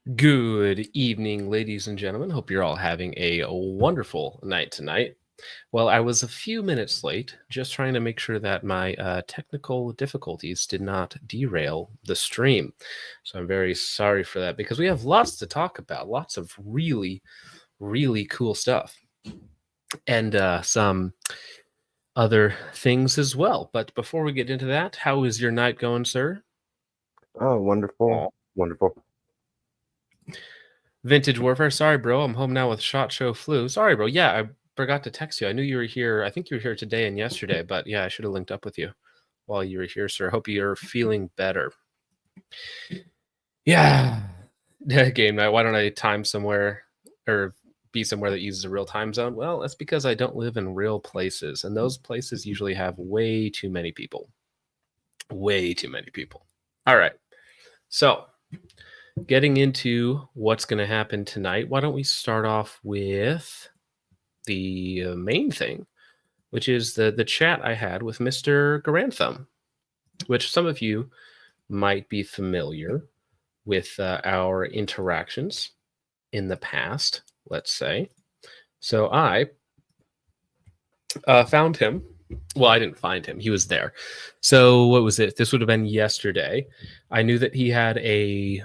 Good evening, ladies and gentlemen. Hope you're all having a wonderful night tonight. Well, I was a few minutes late, just trying to make sure that my technical difficulties did not derail the stream. So I'm very sorry for that because we have lots to talk about, lots of really, really cool stuff, and some other things as well. But before we get into that, how is your night going, sir? Oh, wonderful. Wonderful. Vintage Warfare. Sorry, bro. I'm home now with Shot Show Flu. Sorry, bro. Yeah, I forgot to text you. I knew you were here. I think you were here today and yesterday, but yeah, I should have linked up with you while you were here, sir. Hope you're feeling better. Yeah. Game night. Why don't I time somewhere or be somewhere that uses a real time zone? Well, that's because I don't live in real places, and those places usually have way too many people. Way too many people. All right. So, getting into what's going to happen tonight, why don't we start off with the main thing, which is the chat I had with Mr. Garantham, which some of you might be familiar with our interactions in the past, let's say. So I found him. Well, I didn't find him. He was there. So what was it? This would have been yesterday. I knew that he had a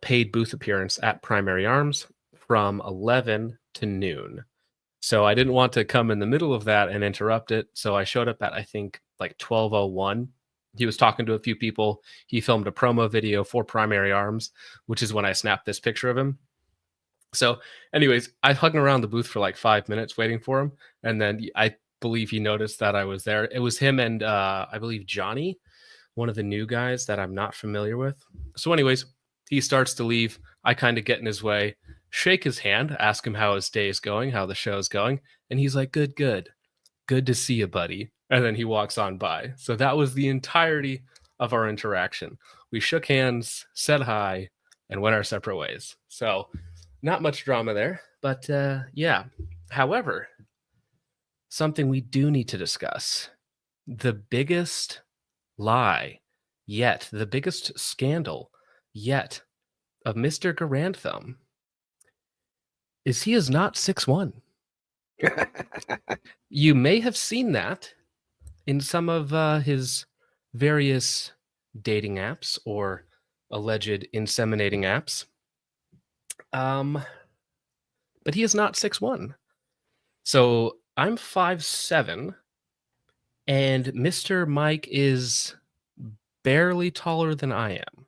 paid booth appearance at Primary Arms from 11 to noon. So I didn't want to come in the middle of that and interrupt it. So I showed up at, I think, like 12:01. He was talking to a few people. He filmed a promo video for Primary Arms, which is when I snapped this picture of him. So anyways, I hung around the booth for like 5 minutes waiting for him. And then I believe he noticed that I was there. It was him and I believe Johnny, one of the new guys that I'm not familiar with. So anyways, he starts to leave. I kind of get in his way, shake his hand, ask him how his day is going, how the show's going. And he's like, good. Good to see you, buddy. And then he walks on by. So that was the entirety of our interaction. We shook hands, said hi, and went our separate ways. So not much drama there. But yeah. However, something we do need to discuss. The biggest lie yet, the biggest scandal yet of Mr. Garantham is he is not 6'1". You may have seen that in some of his various dating apps or alleged inseminating apps. But he is not 6'1". So I'm 5'7", and Mr. Mike is barely taller than I am.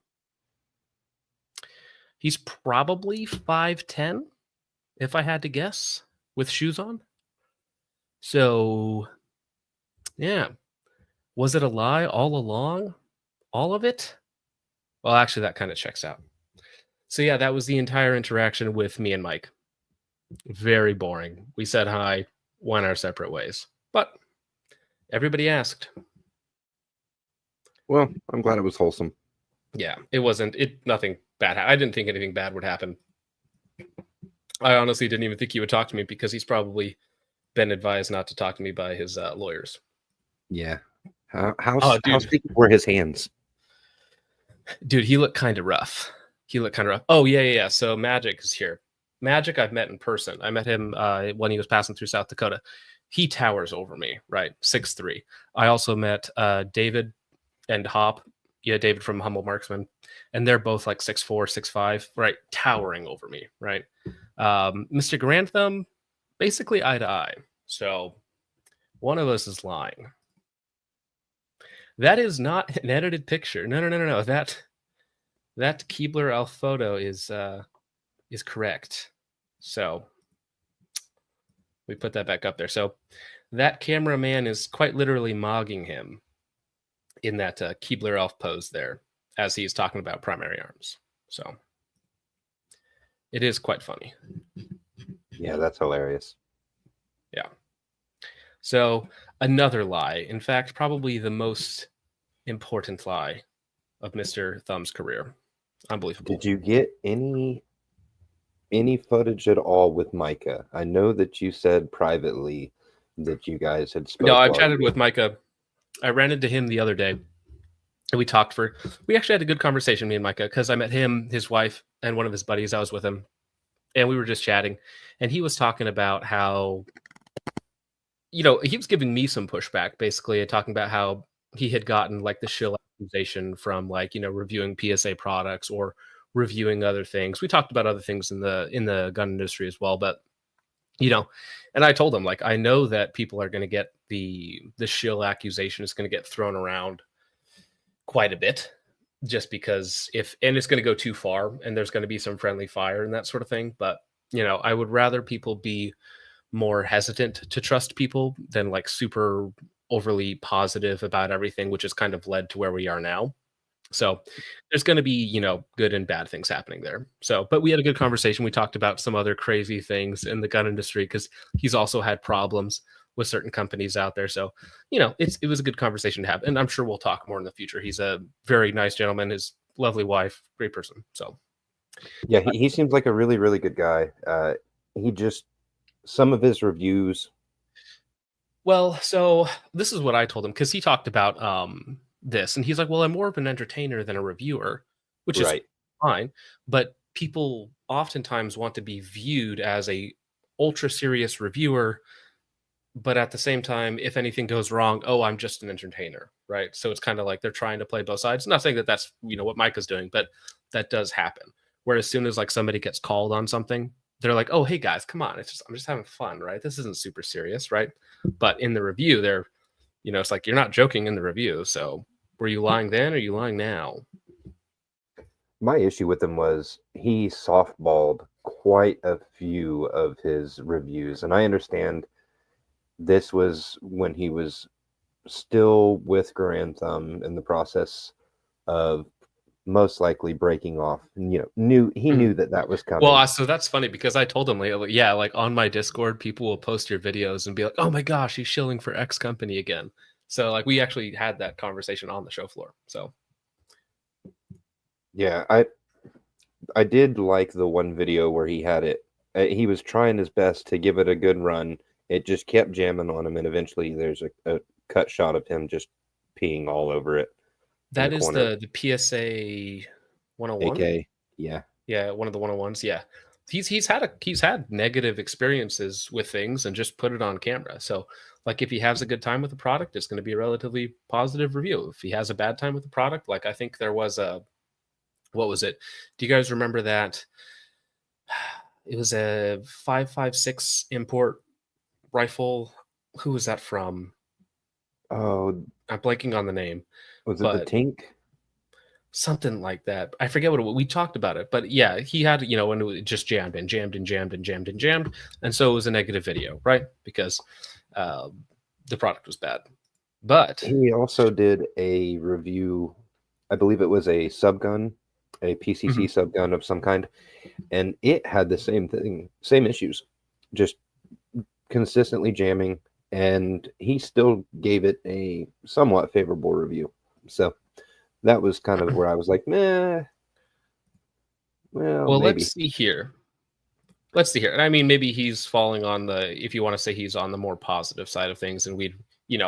He's probably 5'10", if I had to guess, with shoes on. So, yeah. Was it a lie all along? All of it? Well, actually, that kind of checks out. So, yeah, that was the entire interaction with me and Mike. Very boring. We said hi, went our separate ways. But everybody asked. Well, I'm glad it was wholesome. Yeah, it wasn't. Nothing bad. I didn't think anything bad would happen. I honestly didn't even think he would talk to me because he's probably been advised not to talk to me by his lawyers. Yeah. How sticky were his hands? Dude, he looked kind of rough. Oh, yeah. So Magic is here. Magic I've met in person. I met him when he was passing through South Dakota. He towers over me, right? 6'3". I also met David and Hop. Yeah, David from Humble Marksman. And they're both like 6'4", 6'5", right? Towering over me, right? Mr. Grantham, basically eye to eye. So one of us is lying. That is not an edited picture. No. That Keebler Elf photo is correct. So we put that back up there. So that cameraman is quite literally mogging him in that Keebler Elf pose there as he's talking about Primary Arms. So it is quite funny. Yeah, that's hilarious. Yeah. So another lie, in fact, probably the most important lie of Mr. Thumb's career. Unbelievable. Did you get any footage at all with Micah? I know that you said privately that you guys had spoken. No, I've chatted with Micah. I ran into him the other day. and we actually had a good conversation, me and Micah, because I met him, his wife, and one of his buddies. I was with him, and we were just chatting, and he was talking about how, he was giving me some pushback, basically, and talking about how he had gotten like the shill accusation from, like, reviewing PSA products or reviewing other things. We talked about other things in the gun industry as well, but and I told him, like, I know that people are going to get the shill accusation is going to get thrown around quite a bit, just because and it's going to go too far, and there's going to be some friendly fire and that sort of thing. But I would rather people be more hesitant to trust people than like super overly positive about everything, which has kind of led to where we are now. So there's going to be, good and bad things happening there. So, but we had a good conversation. We talked about some other crazy things in the gun industry, because he's also had problems with certain companies out there. So, it was a good conversation to have. And I'm sure we'll talk more in the future. He's a very nice gentleman, his lovely wife, great person. So, Yeah, he seems like a really, really good guy. Some of his reviews. well, so this is what I told him, because he talked about this, and he's like, well, I'm more of an entertainer than a reviewer, which is Right. fine. But people oftentimes want to be viewed as a ultra serious reviewer, but at the same time, if anything goes wrong, oh, I'm just an entertainer, right? So it's kind of like they're trying to play both sides. Not saying that that's what Micah's doing, but that does happen. Where as soon as like somebody gets called on something, they're like, oh, hey guys, come on, I'm just having fun, right? This isn't super serious, right? But in the review, it's like you're not joking in the review. So were you lying then, or are you lying now? My issue with him was he softballed quite a few of his reviews, and I understand this was when he was still with Garand Thumb in the process of most likely breaking off. And, knew that was coming. Well, so that's funny, because I told him, like, yeah, like on my Discord, people will post your videos and be like, "Oh my gosh, he's shilling for X company again." So like we actually had that conversation on the show floor. So Yeah, I did like the one video where he had it. He was trying his best to give it a good run. It just kept jamming on him, and eventually there's a cut shot of him just peeing all over it in the that is corner. the PSA 101. AK, yeah. Yeah, one of the 101s. Yeah. He's had negative experiences with things and just put it on camera. So like if he has a good time with the product, it's going to be a relatively positive review. If he has a bad time with the product, like I think there was what was it? Do you guys remember that? It was a 5.56 import rifle. Who was that from? Oh, I'm blanking on the name, was it the but Tink? something like that. I forget we talked about it, but yeah, he had, when it just jammed and jammed and jammed and jammed and jammed. And so it was a negative video, right? Because the product was bad. But He also did a review. I believe it was a subgun, a PCC subgun of some kind, and it had the same thing, same issues, just consistently jamming, and he still gave it a somewhat favorable review. So that was kind of where I was like, meh. Well, maybe. let's see here. Let's see here. And I mean, maybe he's falling on if you want to say he's on the more positive side of things, and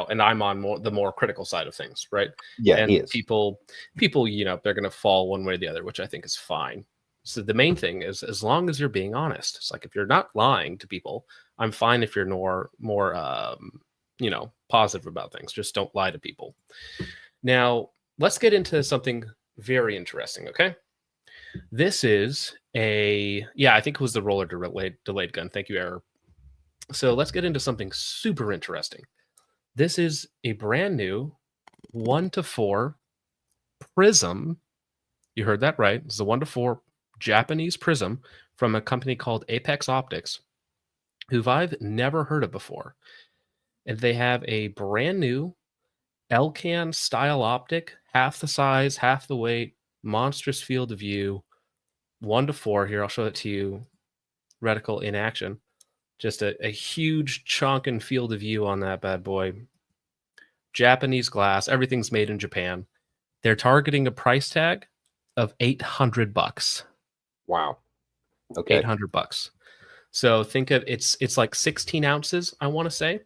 and I'm on the more critical side of things, right? Yeah, and he is. people, they're going to fall one way or the other, which I think is fine. So the main thing is, as long as you're being honest, it's like if you're not lying to people, I'm fine if you're more positive about things. Just don't lie to people. Now, let's get into something very interesting, okay? This is I think it was the roller delayed gun. Thank you, Error. So let's get into something super interesting. This is a brand new 1-4 Prism. You heard that right. It's a 1-4 Japanese Prism from a company called Apex Optics, who I've never heard of before. And they have a brand new Elcan style optic, half the size, half the weight, monstrous field of view, 1-4. Here, I'll show it to you. Reticle in action. Just a huge chunk and field of view on that bad boy. Japanese glass. Everything's made in Japan. They're targeting a price tag of $800. Wow. Okay. $800. So think of it's like 16 ounces, I want to say.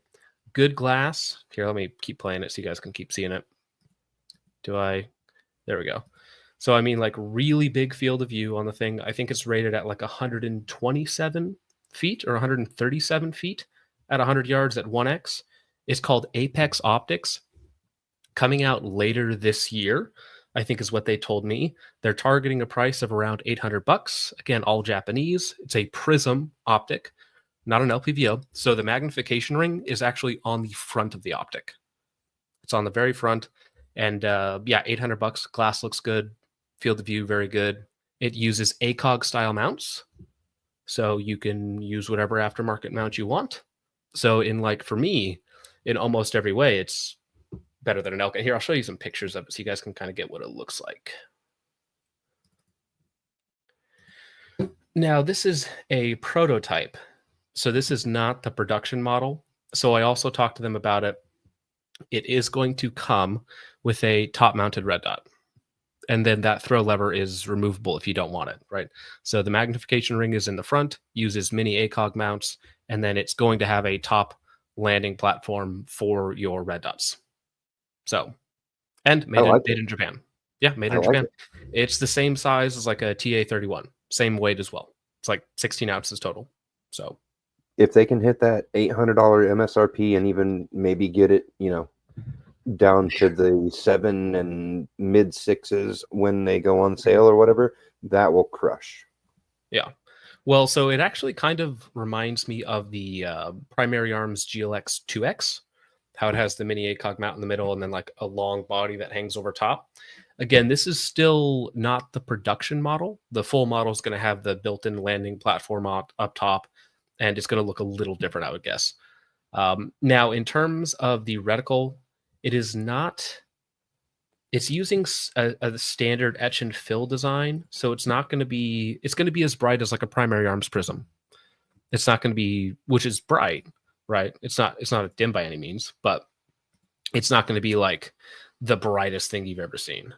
Good glass. Here, let me keep playing it so you guys can keep seeing it. Do I? There we go. So I mean, like really big field of view on the thing. I think it's rated at like 127 feet or 137 feet at 100 yards at 1x. It's called Apex Optics, coming out later this year, I think is what they told me. They're targeting a price of around $800. Again, all Japanese. It's a prism optic, not an LPVO. So the magnification ring is actually on the front of the optic. It's on the very front. And yeah, $800. Glass looks good. Field of view, very good. It uses ACOG style mounts. So you can use whatever aftermarket mount you want. So in like, for me, in almost every way, it's better than an Elk. Here, I'll show you some pictures of it so you guys can kind of get what it looks like. Now, this is a prototype. So this is not the production model. So I also talked to them about it. It is going to come with a top-mounted red dot. And then that throw lever is removable if you don't want it, right? So the magnification ring is in the front, uses mini ACOG mounts, and then it's going to have a top landing platform for your red dots. So, and made in Japan. Yeah, made in Japan. It's the same size as like a TA31, same weight as well. It's like 16 ounces total. So if they can hit that $800 MSRP and even maybe get it, you know, down to the 7 and mid 6s when they go on sale or whatever, that will crush. Yeah. Well, so it actually kind of reminds me of the Primary Arms GLX 2X, how it has the mini ACOG mount in the middle and then like a long body that hangs over top. Again, this is still not the production model. The full model is going to have the built-in landing platform up top, and it's going to look a little different, I would guess. Now, in terms of the reticle, it is not, it's using a standard etch and fill design. So it's not going to be, it's going to be as bright as like a Primary Arms prism. It's not going to be, which is bright, right? It's not a dim by any means, but it's not going to be like the brightest thing you've ever seen.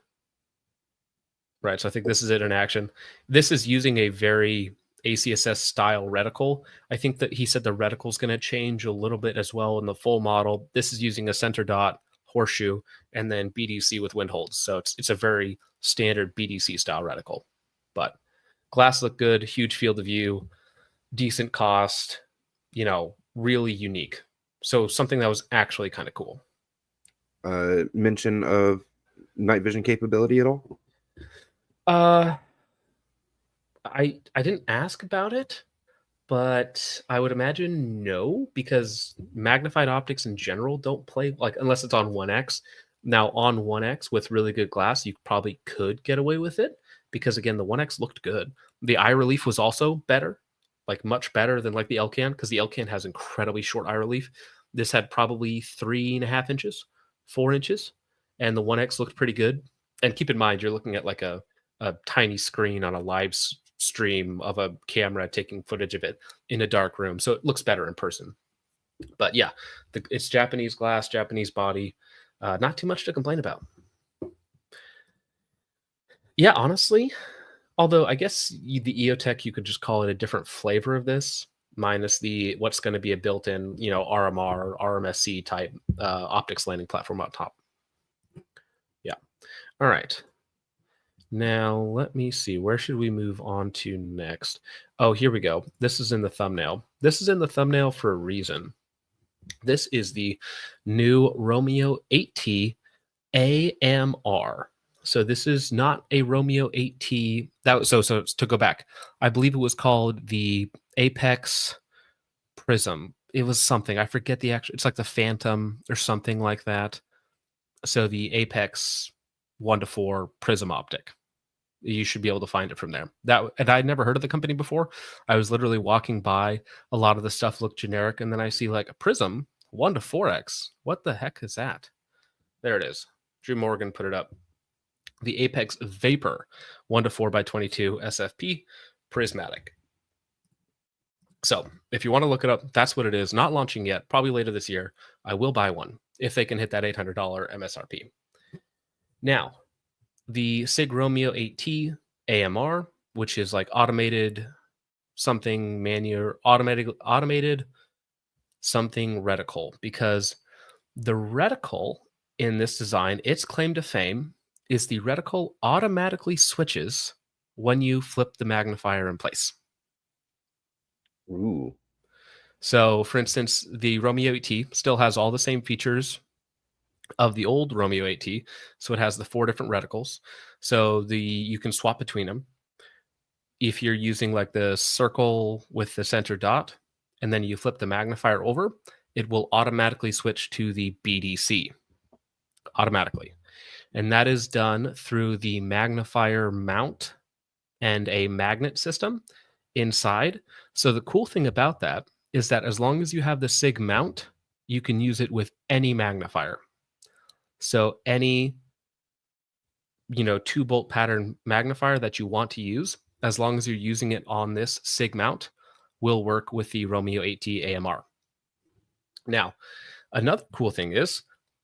Right. So I think this is it in action. This is using a very ACSS style reticle. I think that he said the reticle is going to change a little bit as well in the full model. This is using a center dot horseshoe and then BDC with wind holds. So it's a very standard BDC style reticle, but glass look good, huge field of view, decent cost, you know, really unique. So something that was actually kind of cool. Mention of night vision capability at all? I didn't ask about it, but I would imagine no, because magnified optics in general don't play, like, unless it's on 1x. Now on 1x with really good glass, you probably could get away with it because again, the 1x looked good. The eye relief was also better, like much better than like the Elcan, because the Elcan has incredibly short eye relief. This had probably 3.5 inches, 4 inches, and the 1x looked pretty good. And keep in mind, you're looking at like a tiny screen on a live stream of a camera taking footage of it in a dark room. So it looks better in person. But yeah, it's Japanese glass, Japanese body. Not too much to complain about. Yeah, honestly, although I guess the EOTech, you could just call it a different flavor of this, minus the what's going to be a built-in, you know, RMR, RMSC type optics landing platform on top. Yeah. All right. Now, let me see. Where should we move on to next? Oh, here we go. This is in the thumbnail. This is in the thumbnail for a reason. This is the new Romeo 8T AMR. So this is not a Romeo 8T. So to go back, I believe it was called the Apex Prism. It was something. I forget the actual. It's like the Phantom or something like that. So the Apex 1-4 Prism optic. You should be able to find it from there. And I'd never heard of the company before. I was literally walking by. A lot of the stuff looked generic, and then I see like a Prism 1-4x. What the heck is that? There it is. Drew Morgan put it up. The Apex Vapor 1-4x22 SFP prismatic. So if you want to look it up, that's what it is. Not launching yet. Probably later this year. I will buy one if they can hit that $800 MSRP. Now, the SIG Romeo 8T AMR, which is like automated something automated something reticle, because the reticle in this design, its claim to fame is the reticle automatically switches when you flip the magnifier in place. Ooh. So, for instance, the Romeo 8T still has all the same features of the old Romeo 8T. So it has the 4 different reticles. So you can swap between them. If you're using like the circle with the center dot, and then you flip the magnifier over, it will automatically switch to the BDC automatically. And that is done through the magnifier mount and a magnet system inside. So the cool thing about that is that as long as you have the SIG mount, you can use it with any magnifier. So any 2-bolt pattern magnifier that you want to use, as long as you're using it on this SIG mount, will work with the Romeo 8T AMR. Now, another cool thing is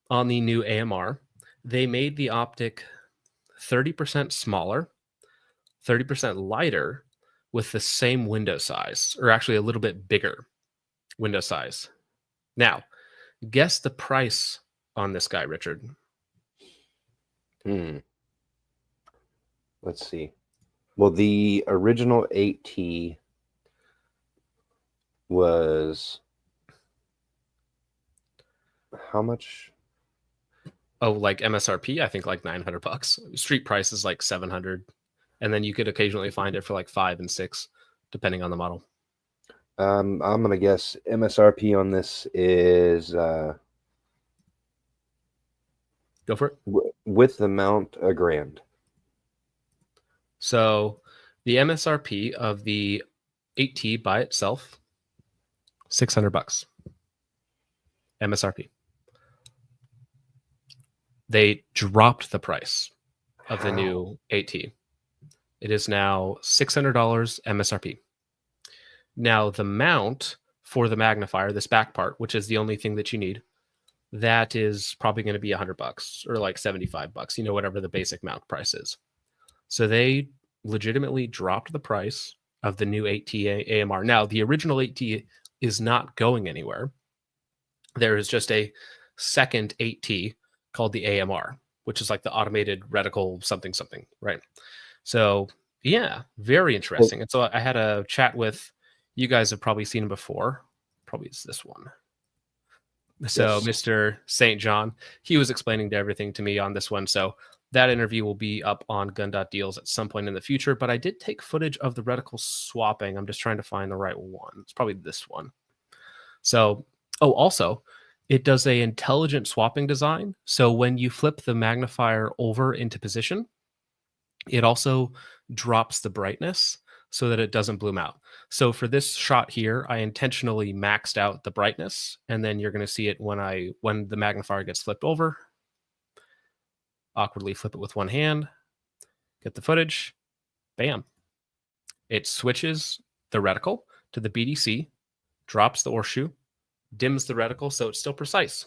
on the new AMR, they made the optic 30% smaller, 30% lighter with the same window size, or actually a little bit bigger window size. Now, guess the price on this guy, Richard. Let's see. Well, the original 8T was how much? Oh, like MSRP, I think like $900. Street price is like $700, and then you could occasionally find it for like $5 and $6, depending on the model. I'm gonna guess MSRP on this is Go for it. With the mount, $1,000. So the MSRP of the 8T by itself, $600. MSRP. They dropped the price of the new 8T. It is now $600 MSRP. Now the mount for the magnifier, this back part, which is the only thing that you need, that is probably going to be $100 or like $75, whatever the basic mount price is. So they legitimately dropped the price of the new 8T AMR. Now, the original 8T is not going anywhere. There is just a second 8T called the AMR, which is like the automated reticle something, right? So, yeah, very interesting. And so I had a chat with, you guys have probably seen him before. Probably it's this one. So yes. Mr. St. John, he was explaining everything to me on this one. So that interview will be up on Gun.Deals at some point in the future. But I did take footage of the reticle swapping. I'm just trying to find the right one. It's probably this one. So, also, it does a intelligent swapping design. So when you flip the magnifier over into position, it also drops the brightness so that it doesn't bloom out. So for this shot here, I intentionally maxed out the brightness, and then you're going to see it when the magnifier gets flipped over. Awkwardly flip it with one hand, get the footage, bam. It switches the reticle to the BDC, drops the horseshoe, dims the reticle so it's still precise.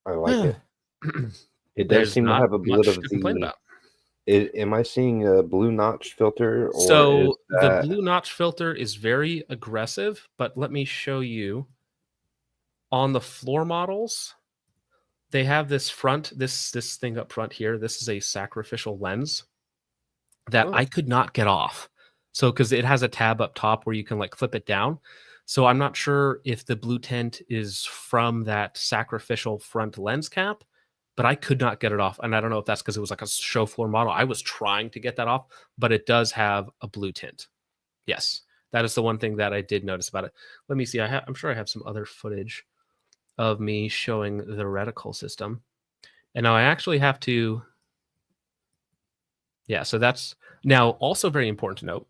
I like it. It does seem to have a bit of the... Am I seeing a blue notch filter? Or so the blue notch filter is very aggressive, but let me show you. On the floor models, they have this this thing up front here. This is a sacrificial lens that I could not get off. So because it has a tab up top where you can like flip it down. So I'm not sure if the blue tint is from that sacrificial front lens cap, but I could not get it off. And I don't know if that's because it was like a show floor model. I was trying to get that off, but it does have a blue tint. Yes, that is the one thing that I did notice about it. Let me see. I'm sure I have some other footage of me showing the reticle system. And now I actually have to... Yeah, so that's... Now, also very important to note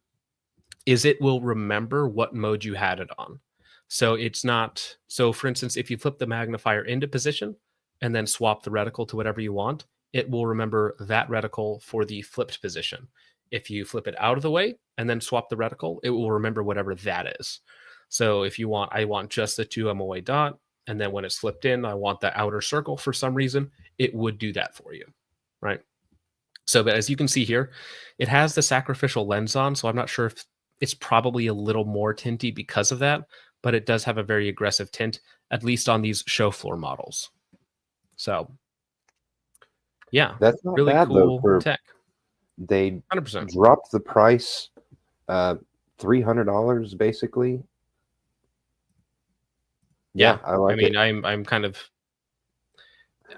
is it will remember what mode you had it on. So it's not... So for instance, if you flip the magnifier into position and then swap the reticle to whatever you want, it will remember that reticle for the flipped position. If you flip it out of the way and then swap the reticle, it will remember whatever that is. So if you want, I want just the 2 MOA dot, and then when it's flipped in, I want the outer circle for some reason, it would do that for you, right? So but as you can see here, it has the sacrificial lens on, so I'm not sure if it's probably a little more tinty because of that, but it does have a very aggressive tint, at least on these show floor models. So Yeah, That's not really bad though. cool For tech. they 100%. dropped the price, $300 basically. Yeah. Yeah, I I like mean, it. I'm kind of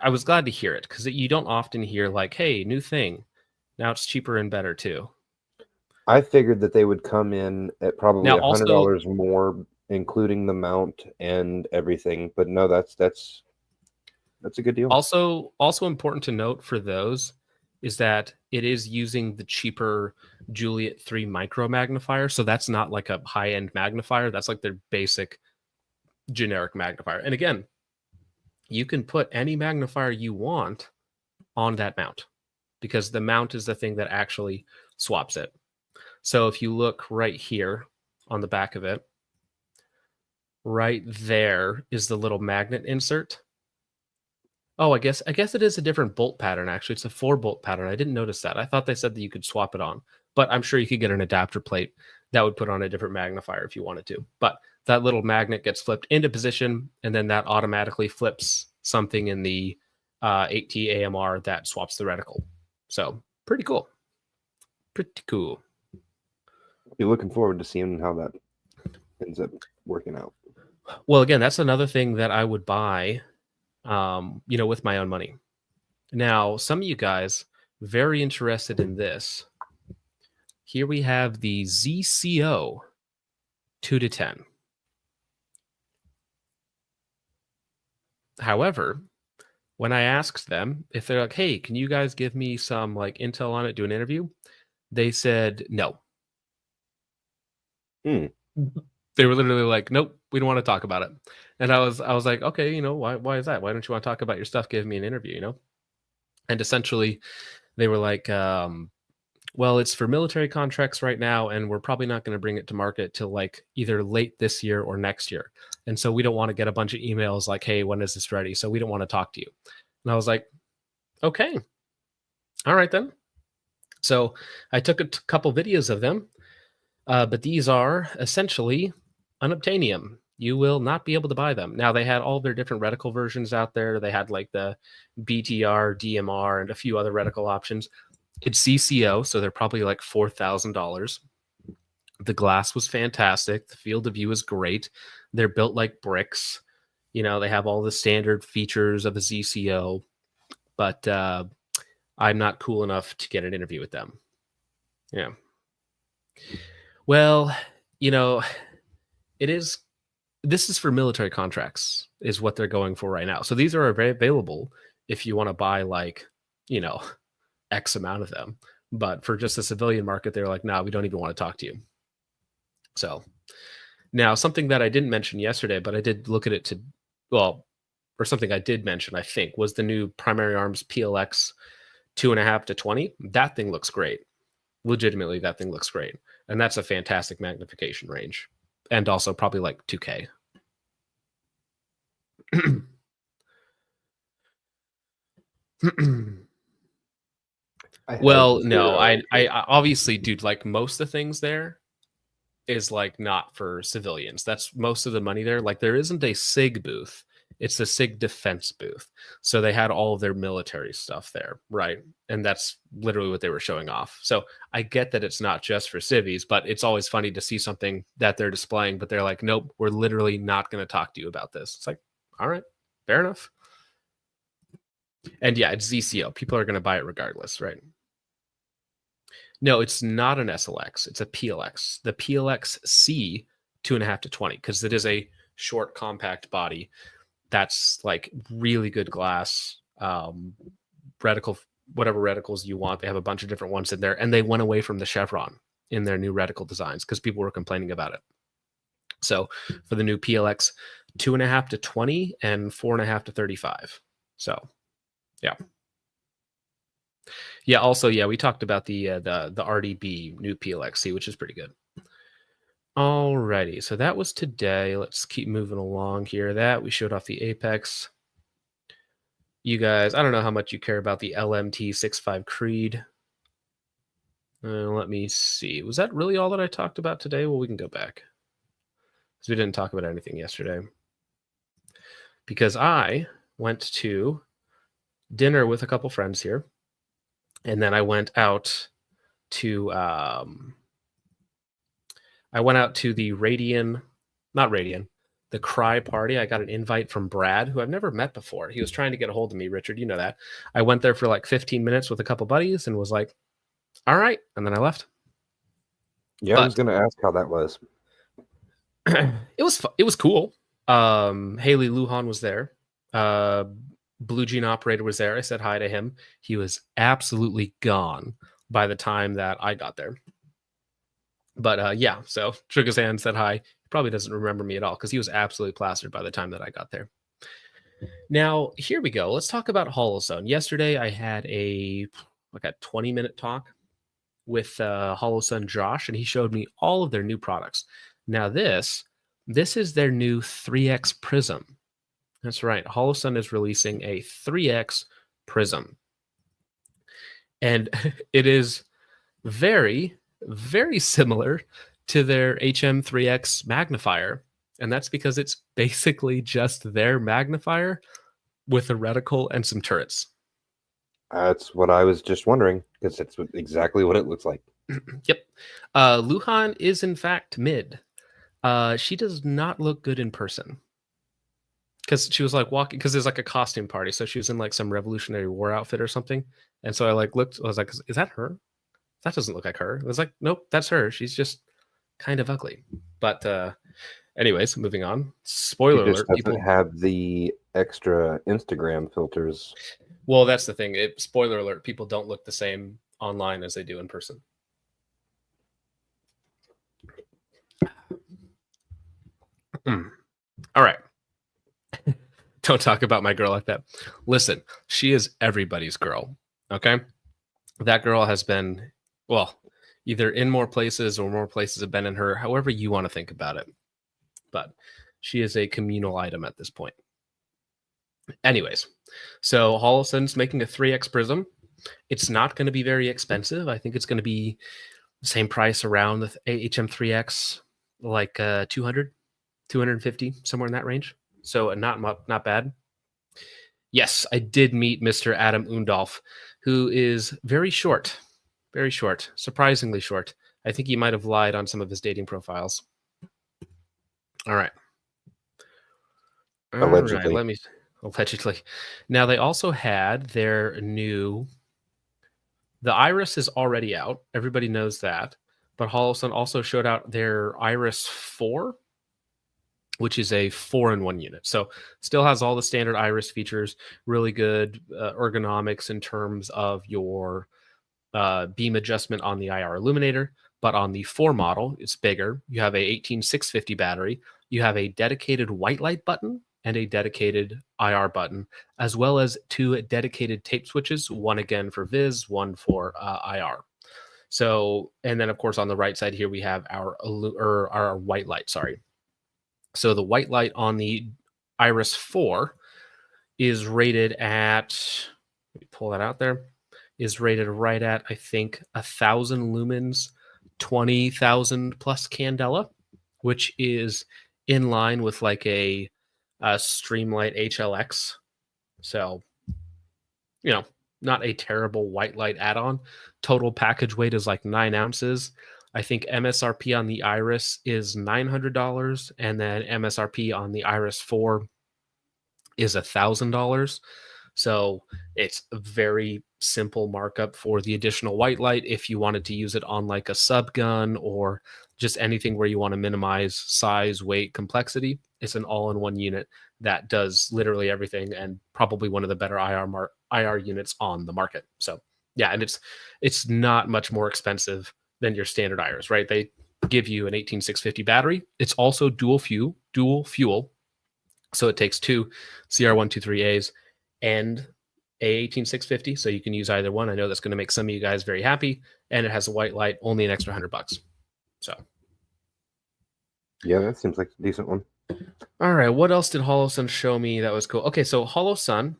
I was glad to hear it because you don't often hear like, "Hey, new thing. Now it's cheaper and better too." I figured that they would come in at probably Now also $100 more, including the mount and everything. But no, that's a good deal. also important to note for those is that it is using the cheaper Juliet 3 micro magnifier, so that's not like a high-end magnifier, that's like their basic generic magnifier. And again, you can put any magnifier you want on that mount because the mount is the thing that actually swaps it. So if you look right here on the back of it, right there is the little magnet insert. Oh, I guess it is a different bolt pattern actually. It's a 4-bolt pattern. I didn't notice that. I thought they said that you could swap it on, but I'm sure you could get an adapter plate that would put on a different magnifier if you wanted to. But that little magnet gets flipped into position, and then that automatically flips something in the 8T AMR that swaps the reticle. So pretty cool. Pretty cool. Be looking forward to seeing how that ends up working out. Well, again, that's another thing that I would buy, with my own money. Now, some of you guys very interested in this. Here we have the ZCO 2 to 10. However, when I asked them if they're like, "Hey, can you guys give me some like intel on it, do an interview?" They said no. They were literally like, "Nope, we don't want to talk about it." And I was like, "Okay, why is that? Why don't you want to talk about your stuff? Give me an interview." And essentially, they were like, well, it's for military contracts right now, and we're probably not going to bring it to market till like either late this year or next year. And so we don't want to get a bunch of emails like, "Hey, when is this ready?" So we don't want to talk to you. And I was like, "Okay, all right then." So I took a couple videos of them, but these are essentially unobtainium. You will not be able to buy them. Now they had all their different reticle versions out there. They had like the BTR, DMR, and a few other reticle options. It's CCO, so they're probably like $4,000. The glass was fantastic. The field of view is great. They're built like bricks. They have all the standard features of a ZCO, but I'm not cool enough to get an interview with them. Yeah. Well, it is. This is for military contracts, is what they're going for right now. So these are available if you want to buy like, X amount of them. But for just the civilian market, they're like, "No, we don't even want to talk to you." So now something that I didn't mention yesterday, but I did look at it or something I did mention, I think, was the new Primary Arms PLX 2.5 to 20. That thing looks great. Legitimately, that thing looks great. And that's a fantastic magnification range. And also probably like 2K. Well, no, I obviously, dude, like most of the things there is like not for civilians. That's most of the money there. Like there isn't a SIG booth. It's the SIG defense booth. So they had all of their military stuff there, right? And that's literally what they were showing off. So I get that it's not just for civvies, but it's always funny to see something that they're displaying, but they're like, "Nope, we're literally not going to talk to you about this." It's like, all right, fair enough. And yeah, it's ZCO. People are going to buy it regardless, right? No, it's not an SLX. It's a PLX. The PLX C 2.5 to 20, because it is a short, compact body. That's like really good glass. Reticle, whatever reticles you want. They have a bunch of different ones in there, and they went away from the chevron in their new reticle designs because people were complaining about it. So for the new PLX 2.5 to 20 and 4.5 to 35. So yeah. Yeah. Also, yeah, we talked about the RDB new PLXC, which is pretty good. Alrighty, so that was today. Let's keep moving along here. That we showed off the Apex. You guys, I don't know how much you care about the LMT65 Creed. Let me see. Was that really all that I talked about today? Well, we can go back because we didn't talk about anything yesterday. Because I went to dinner with a couple friends here, and then I went out to the not Radian, the Cry party. I got an invite from Brad, who I've never met before. He was trying to get a hold of me, Richard. You know that. I went there for like 15 minutes with a couple buddies and was like, all right. And then I left. Yeah, I was going to ask how that was. It was cool. Haley Lujan was there. Blue Jean Operator was there. I said hi to him. He was absolutely gone by the time that I got there. But yeah, so Trigazan said hi. He probably doesn't remember me at all because he was absolutely plastered by the time that I got there. Now, here we go. Let's talk about HoloZone. Yesterday, I had a 20-minute talk with HoloZone Josh, and he showed me all of their new products. Now, this is their new 3X Prism. That's right. HoloZone is releasing a 3X Prism. And it is very, very similar to their HM3X magnifier. And that's because it's basically just their magnifier with a reticle and some turrets. That's what I was just wondering, because that's exactly what it looks like. Yep. Lujan is in fact mid. She does not look good in person. Because she was like walking, because there's like a costume party. So she was in like some Revolutionary War outfit or something. And so I like looked, I was like, is that her? That doesn't look like her. I was like, nope, that's her. She's just kind of ugly. But anyways, moving on. Spoiler alert. People have the extra Instagram filters. Well, that's the thing. Spoiler alert, people don't look the same online as they do in person. All right. Don't talk about my girl like that. Listen, she is everybody's girl. Okay. That girl has been, well, either in more places or more places have been in her, however you want to think about it. But she is a communal item at this point. Anyways, so HoloZone's making a 3X Prism. It's not going to be very expensive. I think it's going to be the same price around the HM3X, like 200, 250, somewhere in that range. So not bad. Yes, I did meet Mr. Adam Undolf, who is very short, surprisingly short. I think he might have lied on some of his dating profiles. All right. Allegedly. All right, allegedly. Now, they also had their new... The Iris is already out. Everybody knows that. But HoloZone also showed out their Iris 4, which is a 4-in-1 unit. So still has all the standard Iris features, really good ergonomics in terms of your beam adjustment on the IR illuminator. But on the 4 model, it's bigger. You have a 18650 battery. You have a dedicated white light button and a dedicated IR button, as well as 2 dedicated tape switches, one again for Viz, one for IR. So, and then of course on the right side here we have our white light, sorry. So the white light on the Iris 4 is rated at, let me pull that out there, is rated right at, I think, 1,000 lumens, 20,000 plus candela, which is in line with like a Streamlight HLX. So, you know, not a terrible white light add-on. Total package weight is like 9 ounces. I think MSRP on the Iris is $900, and then MSRP on the Iris 4 is $1,000. So it's a very simple markup for the additional white light if you wanted to use it on like a sub gun or just anything where you want to minimize size, weight, complexity. It's an all-in-one unit that does literally everything and probably one of the better IR units on the market. So yeah, and it's not much more expensive than your standard Iris, right? They give you an 18650 battery. It's also dual fuel. So it takes 2 CR123As and a 18650. So you can use either one. I know that's going to make some of you guys very happy. And it has a white light, only an extra $100. So yeah, that seems like a decent one. All right, what else did HoloZone show me that was cool? Okay, so HoloZone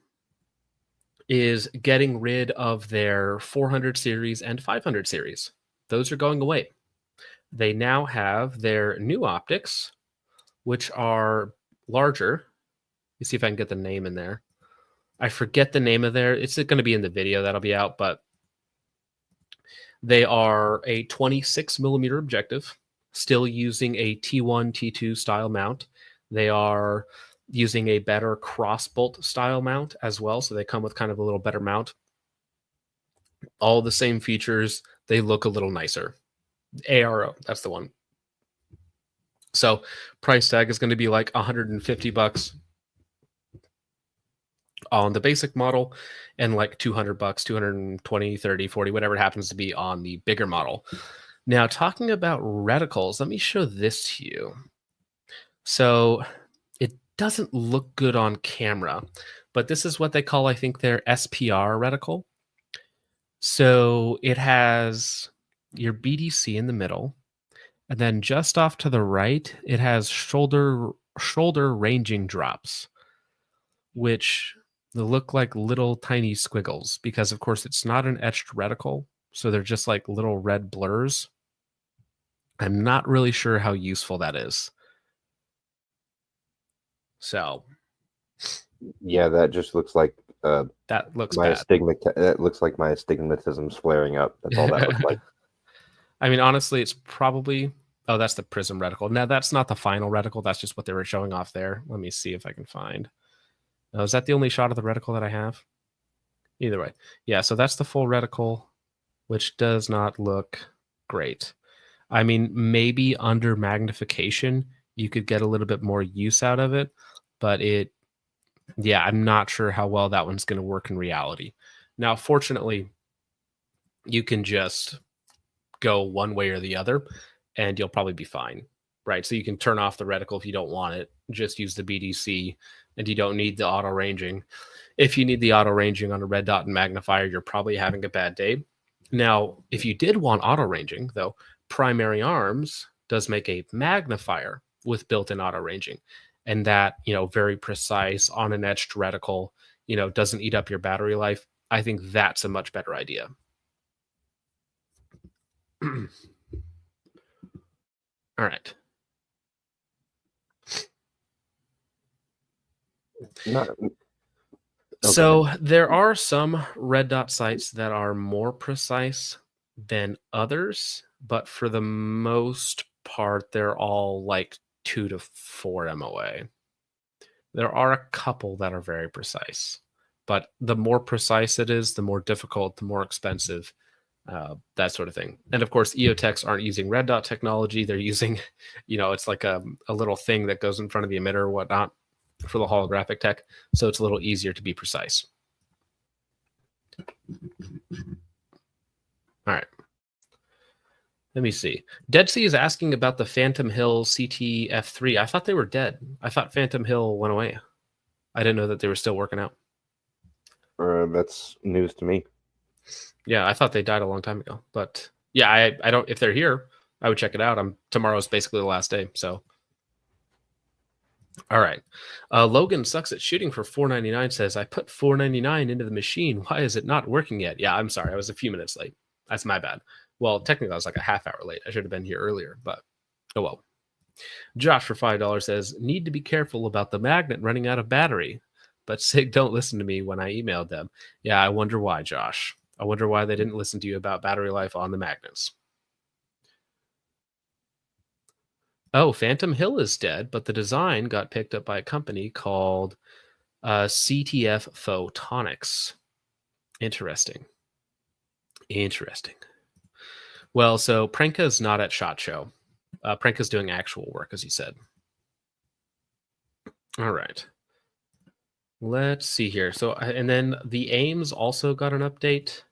is getting rid of their 400 series and 500 series. Those are going away. They now have their new optics, which are larger. Let me see if I can get the name in there. I forget the name of their. It's going to be in the video that'll be out, but they are a 26 millimeter objective, still using a T1, T2 style mount. They are using a better crossbolt style mount as well, so they come with kind of a little better mount. All the same features. They look a little nicer. ARO, that's the one. So price tag is going to be like $150 on the basic model and like $200, 220, 30, 40, whatever it happens to be on the bigger model. Now, talking about reticles, let me show this to you. So it doesn't look good on camera, but this is what they call, I think, their SPR reticle. So it has your BDC in the middle, and then just off to the right, it has shoulder ranging drops, which look like little tiny squiggles because, of course, it's not an etched reticle, so they're just like little red blurs. I'm not really sure how useful that is. So, yeah, that just looks like that looks my bad. That looks like my astigmatism's flaring up. That's all that looks like. I mean, honestly, it's probably. Oh, that's the prism reticle. Now, that's not the final reticle. That's just what they were showing off there. Let me see if I can find. Oh, is that the only shot of the reticle that I have? Either way. Yeah, so that's the full reticle, which does not look great. I mean, maybe under magnification, you could get a little bit more use out of it, but yeah, I'm not sure how well that one's going to work in reality. Now, fortunately, you can just go one way or the other, and you'll probably be fine, right? So you can turn off the reticle if you don't want it, just use the BDC, and you don't need the auto ranging. If you need the auto ranging on a red dot and magnifier, you're probably having a bad day. Now, if you did want auto ranging, though, Primary Arms does make a magnifier with built-in auto ranging, and that, very precise on an etched reticle, doesn't eat up your battery life. I think that's a much better idea. All right. So there are some red dot sights that are more precise than others, but for the most part, they're all like 2 to 4 MOA. There are a couple that are very precise, but the more precise it is, the more difficult, the more expensive, that sort of thing. And of course, EOTechs aren't using red dot technology. They're using, it's like a little thing that goes in front of the emitter or whatnot for the holographic tech. So it's a little easier to be precise. All right. Let me see. Dead Sea is asking about the Phantom Hill CTF3. I thought they were dead. I thought Phantom Hill went away. I didn't know that they were still working out. That's news to me. Yeah, I thought they died a long time ago. But yeah, I don't. If they're here, I would check it out. Tomorrow's basically the last day. So, all right. Logan sucks at shooting for $4.99 says, I put $4.99 into the machine. Why is it not working yet? Yeah, I'm sorry. I was a few minutes late. That's my bad. Well, technically, I was like a half hour late. I should have been here earlier, but oh well. Josh for $5 says, need to be careful about the magnet running out of battery. But SIG don't listen to me when I emailed them. Yeah, I wonder why, Josh. I wonder why they didn't listen to you about battery life on the magnets. Oh, Phantom Hill is dead, but the design got picked up by a company called CTF Photonics. Interesting. Well, so Prenka's not at SHOT Show. Prenka's doing actual work, as he said. All right. Let's see here. So, and then the Ames also got an update.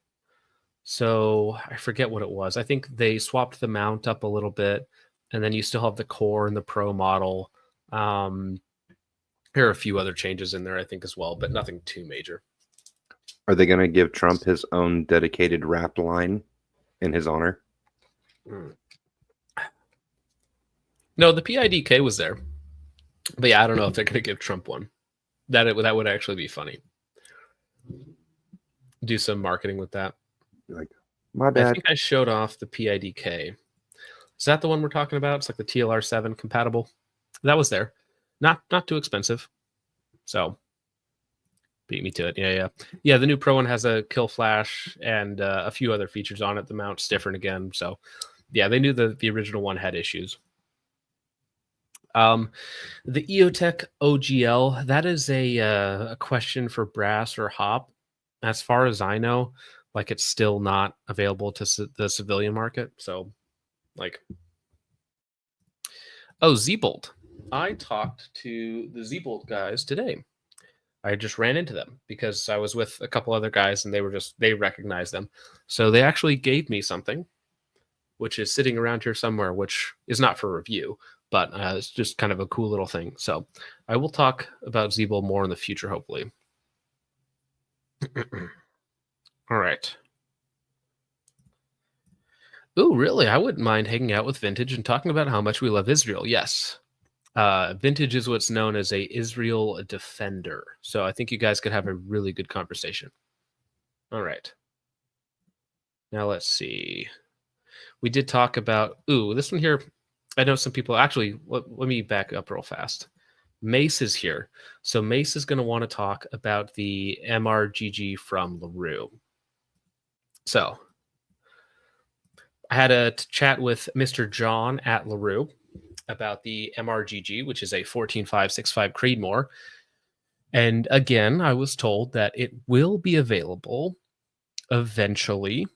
So I forget what it was. I think they swapped the mount up a little bit, and then you still have the core and the Pro model. There are a few other changes in there, I think, as well, but nothing too major. Are they going to give Trump his own dedicated rap line in his honor? No, the PIDK was there. But yeah, I don't know if they're going to give Trump one. That would actually be funny. Do some marketing with that. Like, my bad. I think I showed off the PIDK. Is that the one we're talking about? It's like the TLR7 compatible. That was there. Not too expensive. So Beat me to it. Yeah. The new Pro one has a kill flash and a few other features on it. The mount's different again. So, yeah, they knew the original one had issues. The EOTech OGL, that is a question for Brass or Hop. As far as I know, like it's still not available to the civilian market. So, like, oh, Zbolt. I talked to the Zbolt guys today. I just ran into them because I was with a couple other guys and they recognized them. So they actually gave me something, which is sitting around here somewhere, which is not for review, but it's just kind of a cool little thing. So I will talk about Zbolt more in the future, hopefully. All right. Ooh, really? I wouldn't mind hanging out with Vintage and talking about how much we love Israel. Yes. Vintage is what's known as a Israel defender. So I think you guys could have a really good conversation. All right. Now let's see. We did talk about, this one here. I know some people, actually, let me back up real fast. Mace is here. So Mace is going to want to talk about the MRGG from LaRue. So I had a chat with Mr. John at LaRue about the MRGG, which is a 14.565 Creedmoor. And again, I was told that it will be available eventually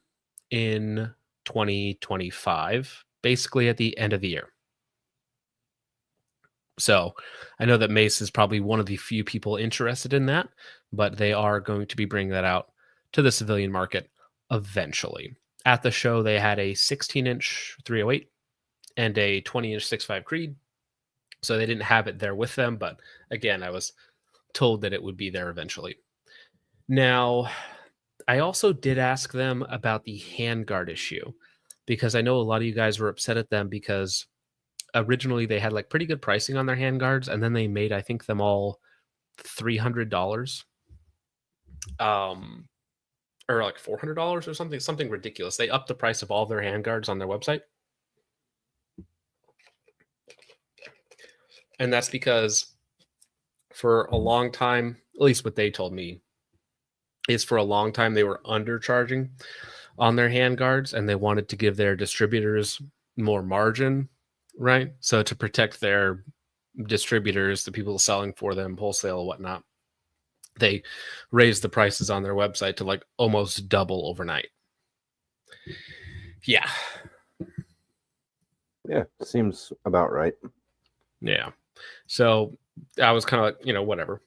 in 2025, basically at the end of the year. So I know that Mace is probably one of the few people interested in that, but they are going to be bringing that out to the civilian market eventually. At the show, they had a 16-inch 308 and a 20-inch 6.5 Creed. So they didn't have it there with them. But again, I was told that it would be there eventually. Now, I also did ask them about the handguard issue because I know a lot of you guys were upset at them because originally they had like pretty good pricing on their handguards, and then they made, I think, them all $300. Or like $400 or something ridiculous. They upped the price of all their handguards on their website. And that's because for a long time, at least what they told me, is for a long time they were undercharging on their handguards and they wanted to give their distributors more margin, right? So to protect their distributors, the people selling for them, wholesale, whatnot, they raised the prices on their website to like almost double overnight. Yeah. Yeah, seems about right. Yeah. So I was kind of like, whatever.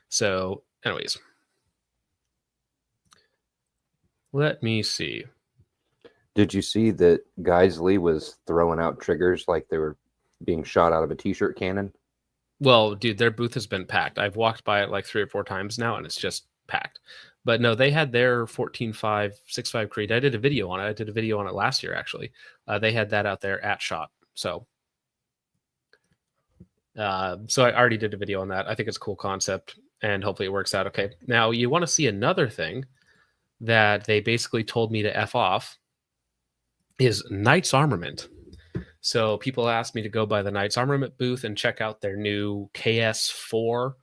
So anyways, let me see. Did you see that Geisley was throwing out triggers like they were being shot out of a t-shirt cannon? Well, dude, their booth has been packed. I've walked by it like 3 or 4 times now, and it's just packed. But no, they had their 14.565 Creed. I did a video on it. I did a video on it last year, actually. They had that out there at SHOT. So I already did a video on that. I think it's a cool concept, and hopefully it works out okay. Now, you want to see another thing that they basically told me to F off is Knights Armament. So people asked me to go by the Knights Armament booth and check out their new KS4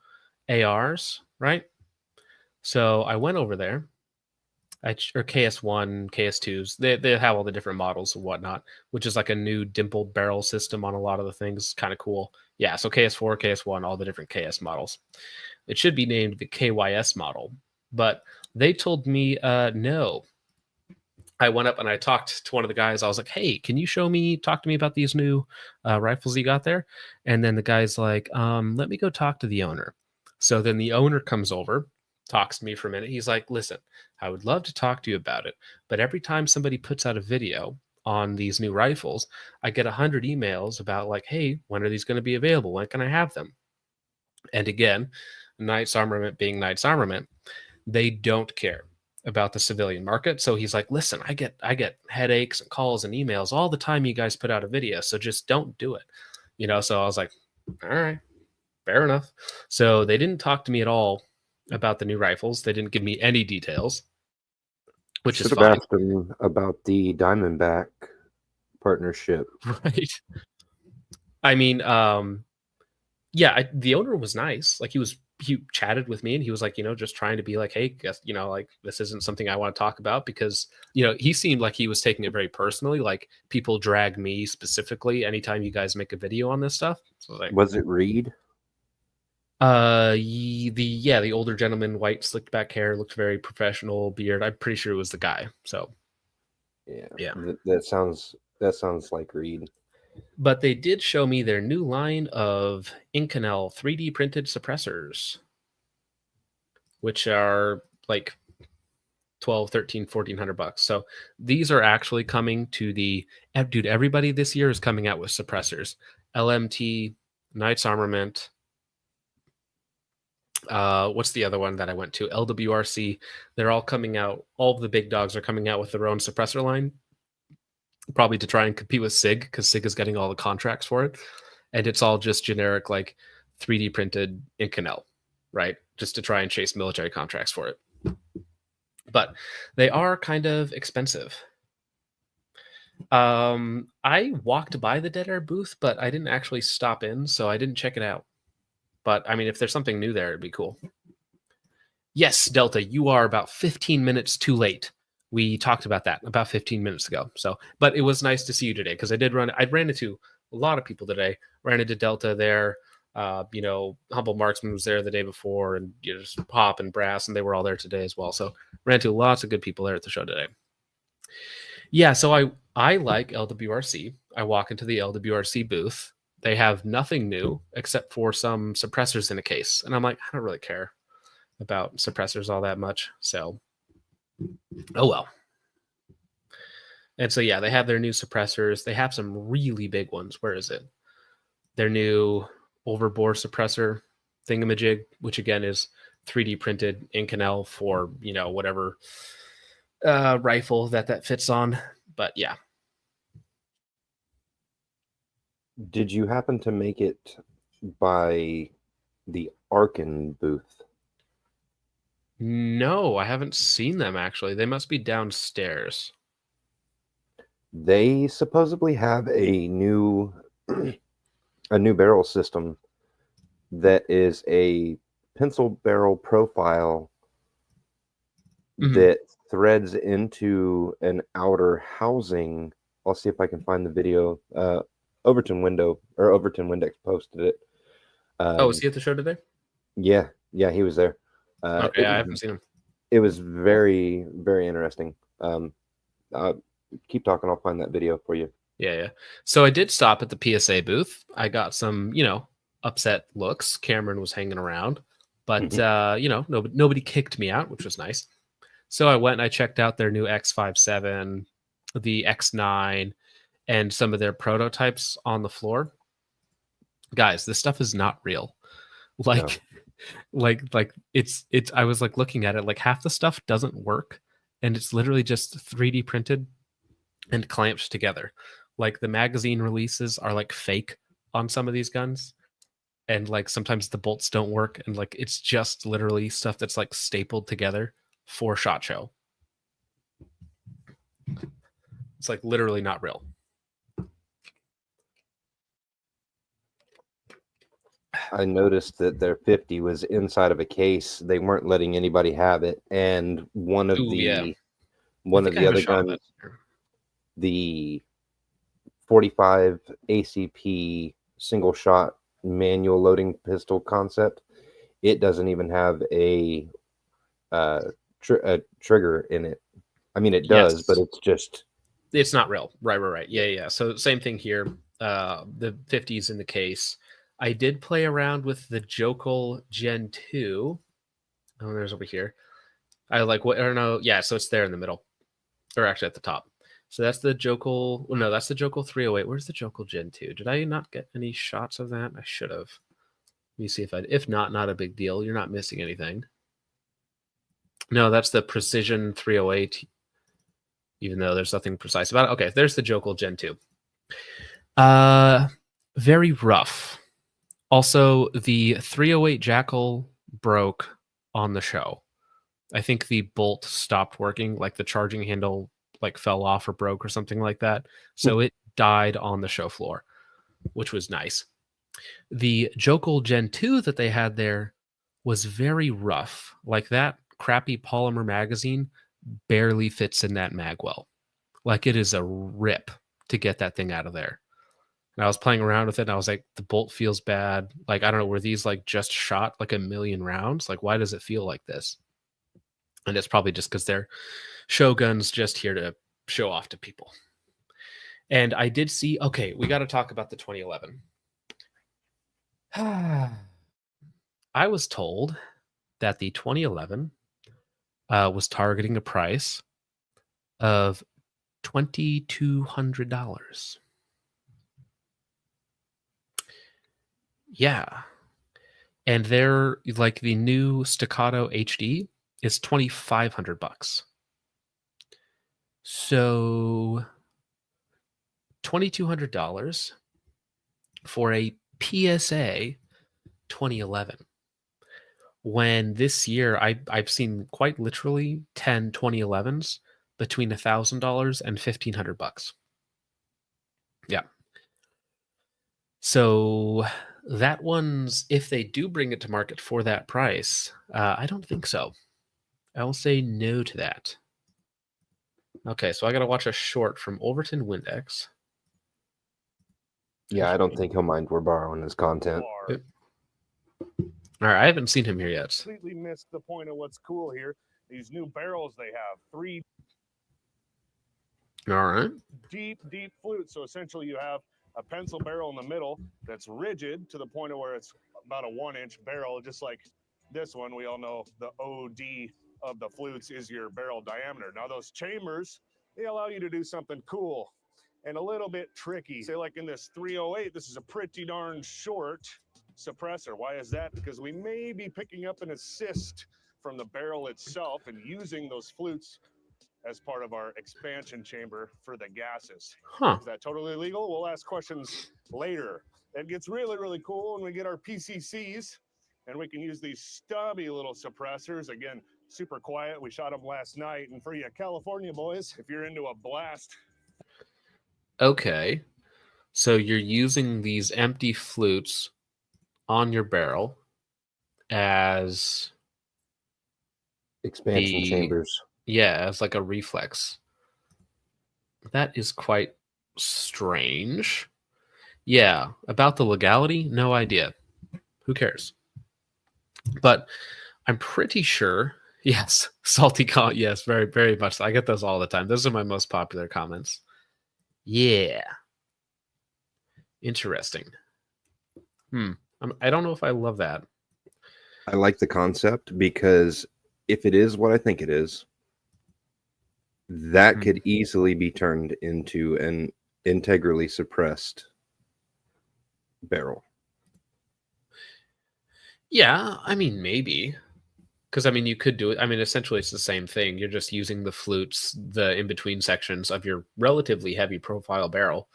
ARs, right? So I went over there, or KS1, KS2s. They have all the different models and whatnot, which is like a new dimpled barrel system on a lot of the things. Kind of cool. Yeah, so KS4, KS1, all the different KS models. It should be named the KYS model, but they told me no. I went up and I talked to one of the guys. I was like, hey, can you talk to me about these new rifles you got there? And then the guy's like, let me go talk to the owner. So then the owner comes over, talks to me for a minute. He's like, listen, I would love to talk to you about it, but every time somebody puts out a video on these new rifles, I get 100 emails about like, hey, when are these going to be available? When can I have them? And again, Knights Armament being Knights Armament, they don't care about the civilian market. So he's like, listen, I get headaches and calls and emails all the time you guys put out a video, so just don't do it. So I was like, all right, fair enough. So they didn't talk to me at all about the new rifles. They didn't give me any details, which is fine. Should have asked them about the Diamondback partnership. Right. I mean, yeah, the owner was nice. Like he was he chatted with me and he was like, just trying to be like, hey, guess, like this isn't something I want to talk about because, he seemed like he was taking it very personally. Like people drag me specifically anytime you guys make a video on this stuff. So like, Was it Reed? the older gentleman, white slicked back hair, looked very professional, beard. I'm pretty sure it was the guy. So yeah. That sounds like Reed. But they did show me their new line of Inconel 3D printed suppressors, which are like 12, 13, 1400 bucks. So these are actually coming to dude, everybody this year is coming out with suppressors. LMT, Knights Armament, what's the other one that I went to? LWRC. They're all coming out. All of the big dogs are coming out with their own suppressor line, probably to try and compete with SIG because SIG is getting all the contracts for it. And it's all just generic, like 3D printed Inconel, right? Just to try and chase military contracts for it. But they are kind of expensive. I walked by the Dead Air booth, but I didn't actually stop in, so I didn't check it out. But I mean, if there's something new there, it'd be cool. Yes, Delta, you are about 15 minutes too late. We talked about that about 15 minutes ago. So, but it was nice to see you today because I ran into a lot of people today. Ran into Delta there. Humble Marksman was there the day before, and just Pop and Brass, and they were all there today as well. So ran into lots of good people there at the show today. Yeah, so I like LWRC. I walk into the LWRC booth. They have nothing new except for some suppressors in a case, and I'm like, I don't really care about suppressors all that much. So, oh well. And so yeah, they have their new suppressors. They have some really big ones. Where is it? Their new overbore suppressor thingamajig, which again is 3D printed Inconel for whatever rifle that fits on. But yeah. Did you happen to make it by the Arkin booth? No, I haven't seen them actually. They must be downstairs. They supposedly have a new barrel system that is a pencil barrel profile that threads into an outer housing. I'll see if I can find the video. Overton Windex posted it. Was he at the show today? Yeah, he was there. Okay, I haven't seen him. It was very, very interesting. Keep talking. I'll find that video for you. Yeah. So I did stop at the PSA booth. I got some, upset looks. Cameron was hanging around, but nobody kicked me out, which was nice. So I went and I checked out their new X57, the X9, and some of their prototypes on the floor. Guys, this stuff is not real. Like it's I was like looking at it, like half the stuff doesn't work, and it's literally just 3D printed and clamped together. Like the magazine releases are like fake on some of these guns, and like sometimes the bolts don't work, and like it's just literally stuff that's like stapled together for SHOT Show. It's like literally not real. I noticed that their 50 was inside of a case. They weren't letting anybody have it, and one of the other guns, the 45 ACP single shot manual loading pistol concept, it doesn't even have a trigger in it. I mean, it does, but it's not real. Right. Yeah. So same thing here. The 50s in the case. I did play around with the Jokel Gen 2. Oh, there's over here. I don't know. Yeah, so it's there in the middle. Or actually at the top. So that's the Jokel. Well, no, that's the Jokel 308. Where's the Jokel Gen 2? Did I not get any shots of that? I should have. Let me see if not a big deal. You're not missing anything. No, that's the Precision 308. Even though there's nothing precise about it. Okay, there's the Jokel Gen 2. Very rough. Also, the 308 Jackal broke on the show. I think the bolt stopped working, like the charging handle like fell off or broke or something like that. So it died on the show floor, which was nice. The Jokel Gen 2 that they had there was very rough. Like that crappy polymer magazine barely fits in that magwell. Like it is a rip to get that thing out of there. And I was playing around with it and I was like, the bolt feels bad. Like, I don't know, were these like just shot like a million rounds? Like, why does it feel like this? And it's probably just because they're Shoguns just here to show off to people. And I did see, okay, we got to talk about the 2011. I was told that the 2011 was targeting a price of $2,200. Yeah. And they're like the new Staccato HD is $2,500. So $2,200 for a PSA 2011. When this year I've seen quite literally 10 2011s between $1,000 and $1,500. Yeah. So that one's, if they do bring it to market for that price, I don't think so. I will say no to that. Okay, so I got to watch a short from Overton Windex. Yeah, I don't think he'll mind we're borrowing his content. All right, I haven't seen him here yet. Completely missed the point of what's cool here. These new barrels they have, 3 All right. deep flutes. So essentially you have a pencil barrel in the middle that's rigid to the point of where it's about a 1-inch barrel, just like this one. We all know the OD of the flutes is your barrel diameter. Now those chambers, they allow you to do something cool and a little bit tricky. Say like in this 308, this is a pretty darn short suppressor. Why is that? Because we may be picking up an assist from the barrel itself and using those flutes as part of our expansion chamber for the gases. Huh. Is that totally legal? We'll ask questions later. It gets really cool when we get our PCCs and we can use these stubby little suppressors. Again, super quiet. We shot them last night. And for you California boys, if you're into a blast. Okay. So you're using these empty flutes on your barrel as Expansion chambers. Yeah, as like a reflex. That is quite strange. Yeah, about the legality, no idea. Who cares? But I'm pretty sure, yes, salty comment, yes, very much. I get those all the time. Those are my most popular comments. Yeah. Interesting. I don't know if I love that. I like the concept because if it is what I think it is, that could easily be turned into an integrally suppressed barrel. Yeah, I mean, maybe. Because, I mean, you could do it. I mean, essentially, it's the same thing. You're just using the flutes, the in-between sections of your relatively heavy profile barrel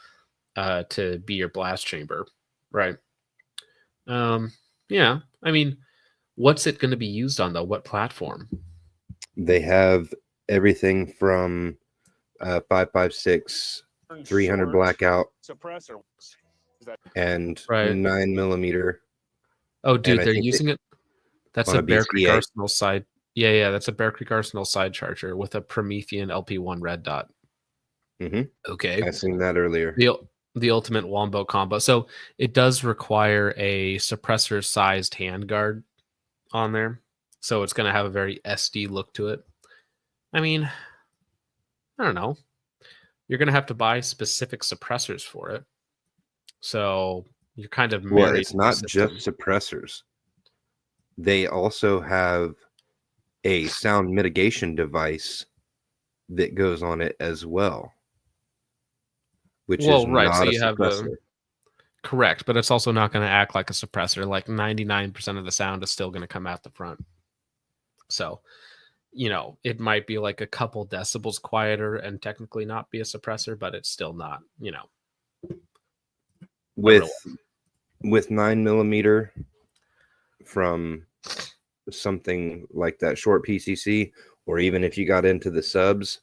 to be your blast chamber, right? Yeah, I mean, what's it going to be used on, though? What platform? They have everything from 5.56, 300 blackout, suppressor, and 9mm. Oh, dude, they're using it. That's a Bear Creek Arsenal side. Yeah, that's a Bear Creek Arsenal side charger with a Promethean LP1 red dot. Okay, I seen that earlier. The ultimate wombo combo. So it does require a suppressor-sized handguard on there. So it's going to have a very SD look to it. I mean, I don't know. You're going to have to buy specific suppressors for it. So you're kind of married. Well, it's not just suppressors. They also have a sound mitigation device that goes on it as well. Which is right. not So a you suppressor. have correct, but it's also not going to act like a suppressor. Like 99% of the sound is still going to come out the front. So, it might be like a couple decibels quieter and technically not be a suppressor, but it's still not, With 9mm from something like that short PCC, or even if you got into the subs,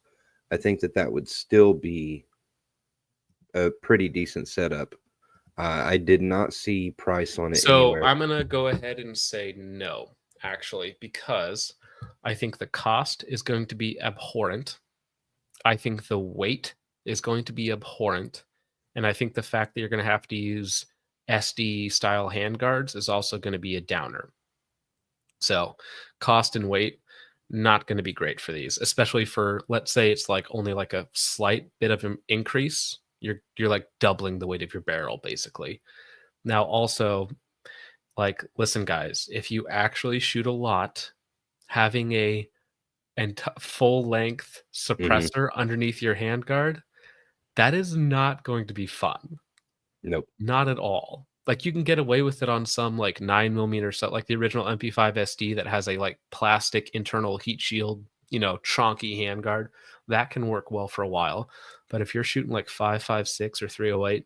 I think that would still be a pretty decent setup. I did not see price on it. So anywhere. I'm going to go ahead and say no. actually, because I think the cost is going to be abhorrent. I think the weight is going to be abhorrent. And I think the fact that you're going to have to use SD style handguards is also going to be a downer. So, cost and weight, not going to be great for these, especially for, let's say it's like only like a slight bit of an increase. You're like doubling the weight of your barrel basically. Now, also, like, listen, guys, if you actually shoot a lot, having a full length suppressor underneath your handguard, that is not going to be fun. Nope. Not at all. Like, you can get away with it on some like 9mm stuff, like the original MP5 SD that has a like plastic internal heat shield, chonky handguard. That can work well for a while. But if you're shooting like 5.56 or 308,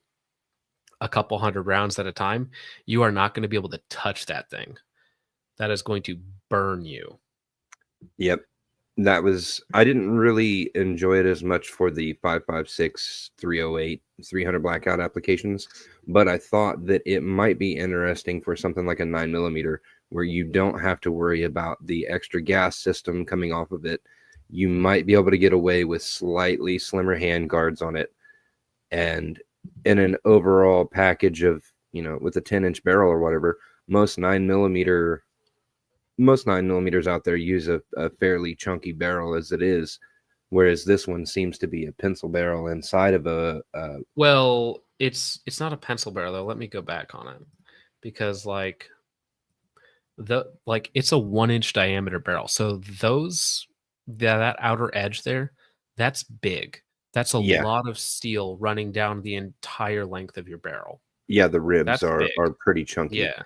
a couple hundred rounds at a time, you are not going to be able to touch that thing. That is going to burn you. Yep. I didn't really enjoy it as much for the 5.56, 308, 300 blackout applications, but I thought that it might be interesting for something like a 9mm where you don't have to worry about the extra gas system coming off of it. You might be able to get away with slightly slimmer hand guards on it, and in an overall package of, with a 10-inch barrel or whatever, most 9mm out there use a fairly chunky barrel as it is, whereas this one seems to be a pencil barrel inside of a well, it's not a pencil barrel though. Let me go back on it, because it's a 1-inch diameter barrel. So that outer edge there, that's big. That's a lot of steel running down the entire length of your barrel. Yeah, the ribs That's are big. pretty chunky. Yeah.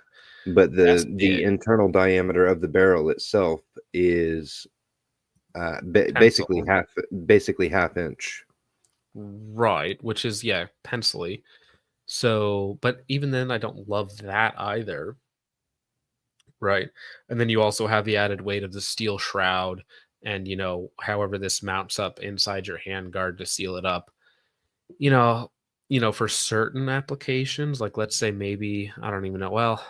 But That's the big. internal diameter of the barrel itself is basically half inch. Right, which is pencily. So, but even then I don't love that either. Right. And then you also have the added weight of the steel shroud and however this mounts up inside your handguard to seal it up. For certain applications, like let's say maybe, I don't even know, well,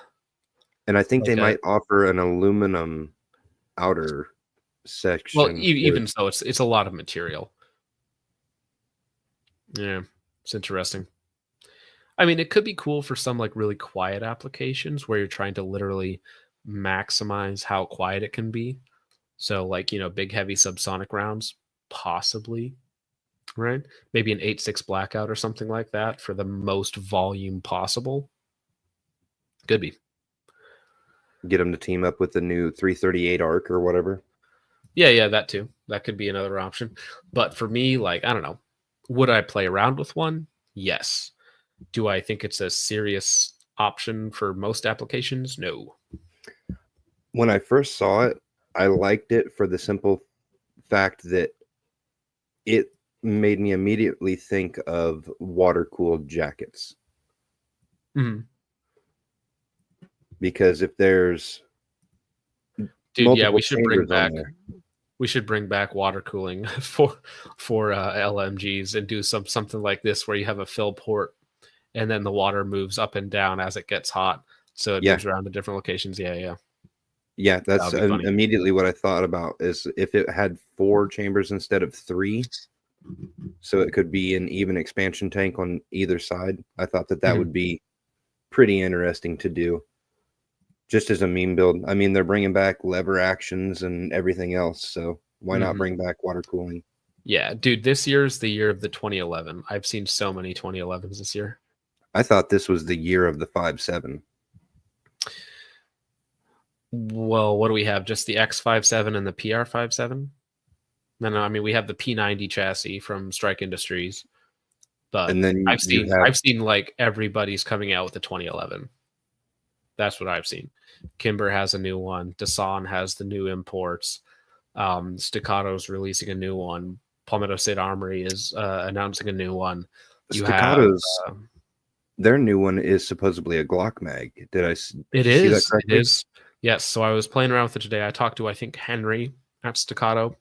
and I think like they might offer an aluminum outer section. Well, even so, it's a lot of material. Yeah, it's interesting. I mean, it could be cool for some like really quiet applications where you're trying to literally maximize how quiet it can be. So like, big heavy subsonic rounds, possibly, right? Maybe an 8.6 blackout or something like that for the most volume possible. Could be. Get them to team up with the new 338 arc or whatever. Yeah, that too. That could be another option. But for me, like, I don't know. Would I play around with one? Yes. Do I think it's a serious option for most applications? No. When I first saw it, I liked it for the simple fact that it made me immediately think of water-cooled jackets. Mm-hmm. Because if there's we should bring back water cooling for LMGs and do something like this where you have a fill port and then the water moves up and down as it gets hot, so it moves around to different locations. Yeah, that's immediately what I thought about, is if it had 4 chambers instead of 3, so it could be an even expansion tank on either side. I thought that would be pretty interesting to do. Just as a meme build. I mean, they're bringing back lever actions and everything else, so why not bring back water cooling? Yeah, dude, this year's the year of the 2011. I've seen so many 2011s this year. I thought this was the year of the 5.7. Well, what do we have? Just the X57 and the PR57? No, I mean, we have the P90 chassis from Strike Industries. But and then I've seen like everybody's coming out with the 2011. That's what I've seen. Kimber has a new one. Dassault has the new imports. Staccato's releasing a new one. Palmetto State Armory is announcing a new one. Staccato's their new one is supposedly a Glock mag. Did I see that correctly? It is. Yes. So I was playing around with it today. I talked to, I think, Henry at Staccato.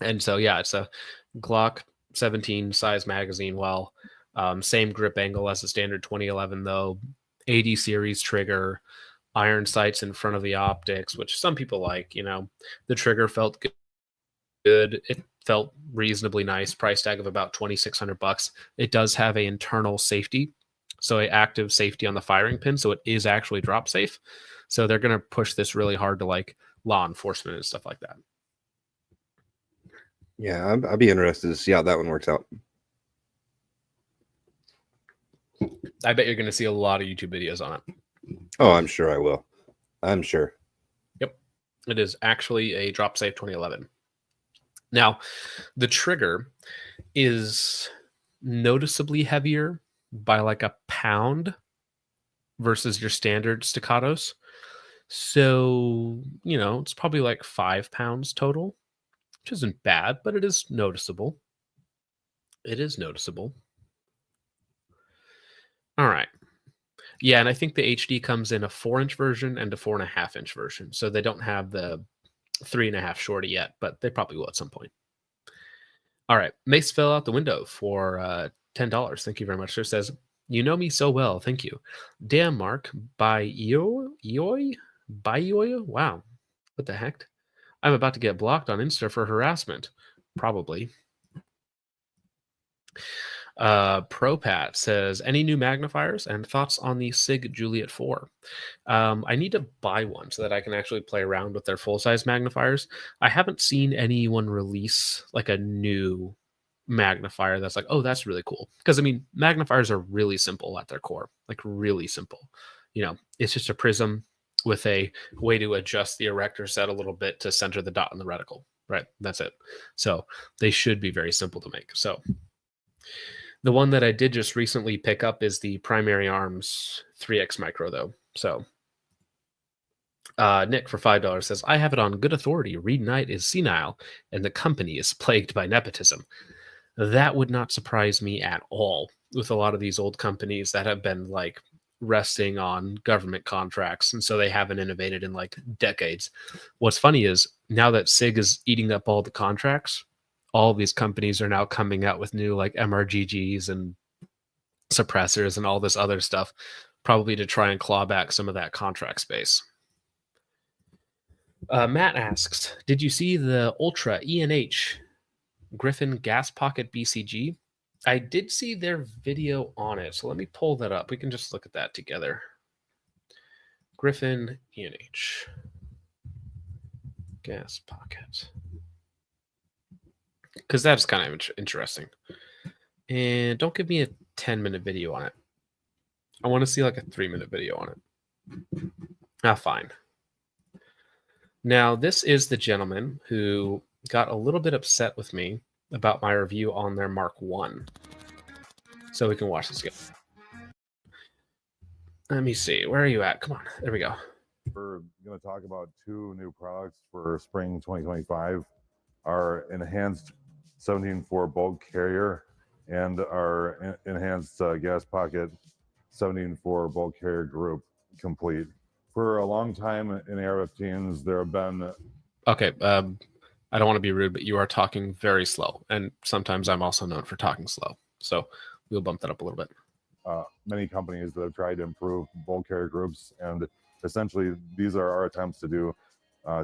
And so, yeah, it's a Glock 17 size magazine. Well, same grip angle as the standard 2011, though. 80 series trigger, iron sights in front of the optics, which some people like. The trigger felt good. It felt reasonably nice. Price tag of about $2,600. It does have a internal safety, so a active safety on the firing pin, so it is actually drop safe. So they're going to push this really hard to like law enforcement and stuff like that. Yeah, I'd be interested to see how that one works out. I bet you're going to see a lot of YouTube videos on it. Oh, I'm sure I will. I'm sure. Yep. It is actually a drop safe 2011. Now, the trigger is noticeably heavier by like a pound versus your standard staccatos. So, it's probably like 5 pounds total, which isn't bad, but it is noticeable. It is noticeable. All right. Yeah, and I think the HD comes in a 4-inch version and a 4.5-inch version. So they don't have the 3.5 shorty yet, but they probably will at some point. All right. Mace fell out the window for $10. Thank you very much, sir. Says, you know me so well. Thank you. Damn, Mark. Byoy? Wow. What the heck? I'm about to get blocked on Insta for harassment. Probably. ProPat says, any new magnifiers and thoughts on the SIG Juliet 4? I need to buy one so that I can actually play around with their full-size magnifiers. I haven't seen anyone release like a new magnifier that's like, oh, that's really cool. Because magnifiers are really simple at their core, like really simple. It's just a prism with a way to adjust the erector set a little bit to center the dot in the reticle, right? That's it. So they should be very simple to make. So the one that I did just recently pick up is the Primary Arms 3X Micro, though. So Nick for $5 says, I have it on good authority. Reed Knight is senile, and the company is plagued by nepotism. That would not surprise me at all with a lot of these old companies that have been like resting on government contracts, and so they haven't innovated in like decades. What's funny is now that SIG is eating up all the contracts, all of these companies are now coming out with new like MRGGs and suppressors and all this other stuff, probably to try and claw back some of that contract space. Matt asks, did you see the Ultra ENH Griffin gas pocket BCG? I did see their video on it, so let me pull that up. We can just look at that together. Griffin ENH gas pocket. Because that's kind of interesting. And don't give me a 10-minute video on it. I want to see like a 3-minute video on it. Fine. Now, this is the gentleman who got a little bit upset with me about my review on their Mark 1. So we can watch this again. Let me see. Where are you at? Come on. There we go. We're going to talk about 2 new products for spring 2025. Our enhanced 17.4 bulk carrier and our enhanced gas pocket 17.4 bulk carrier group complete. For a long time in AR-15s, there have been... Okay, I don't want to be rude, but you are talking very slow, and sometimes I'm also known for talking slow. So we'll bump that up a little bit. Many companies that have tried to improve bulk carrier groups, and essentially these are our attempts to do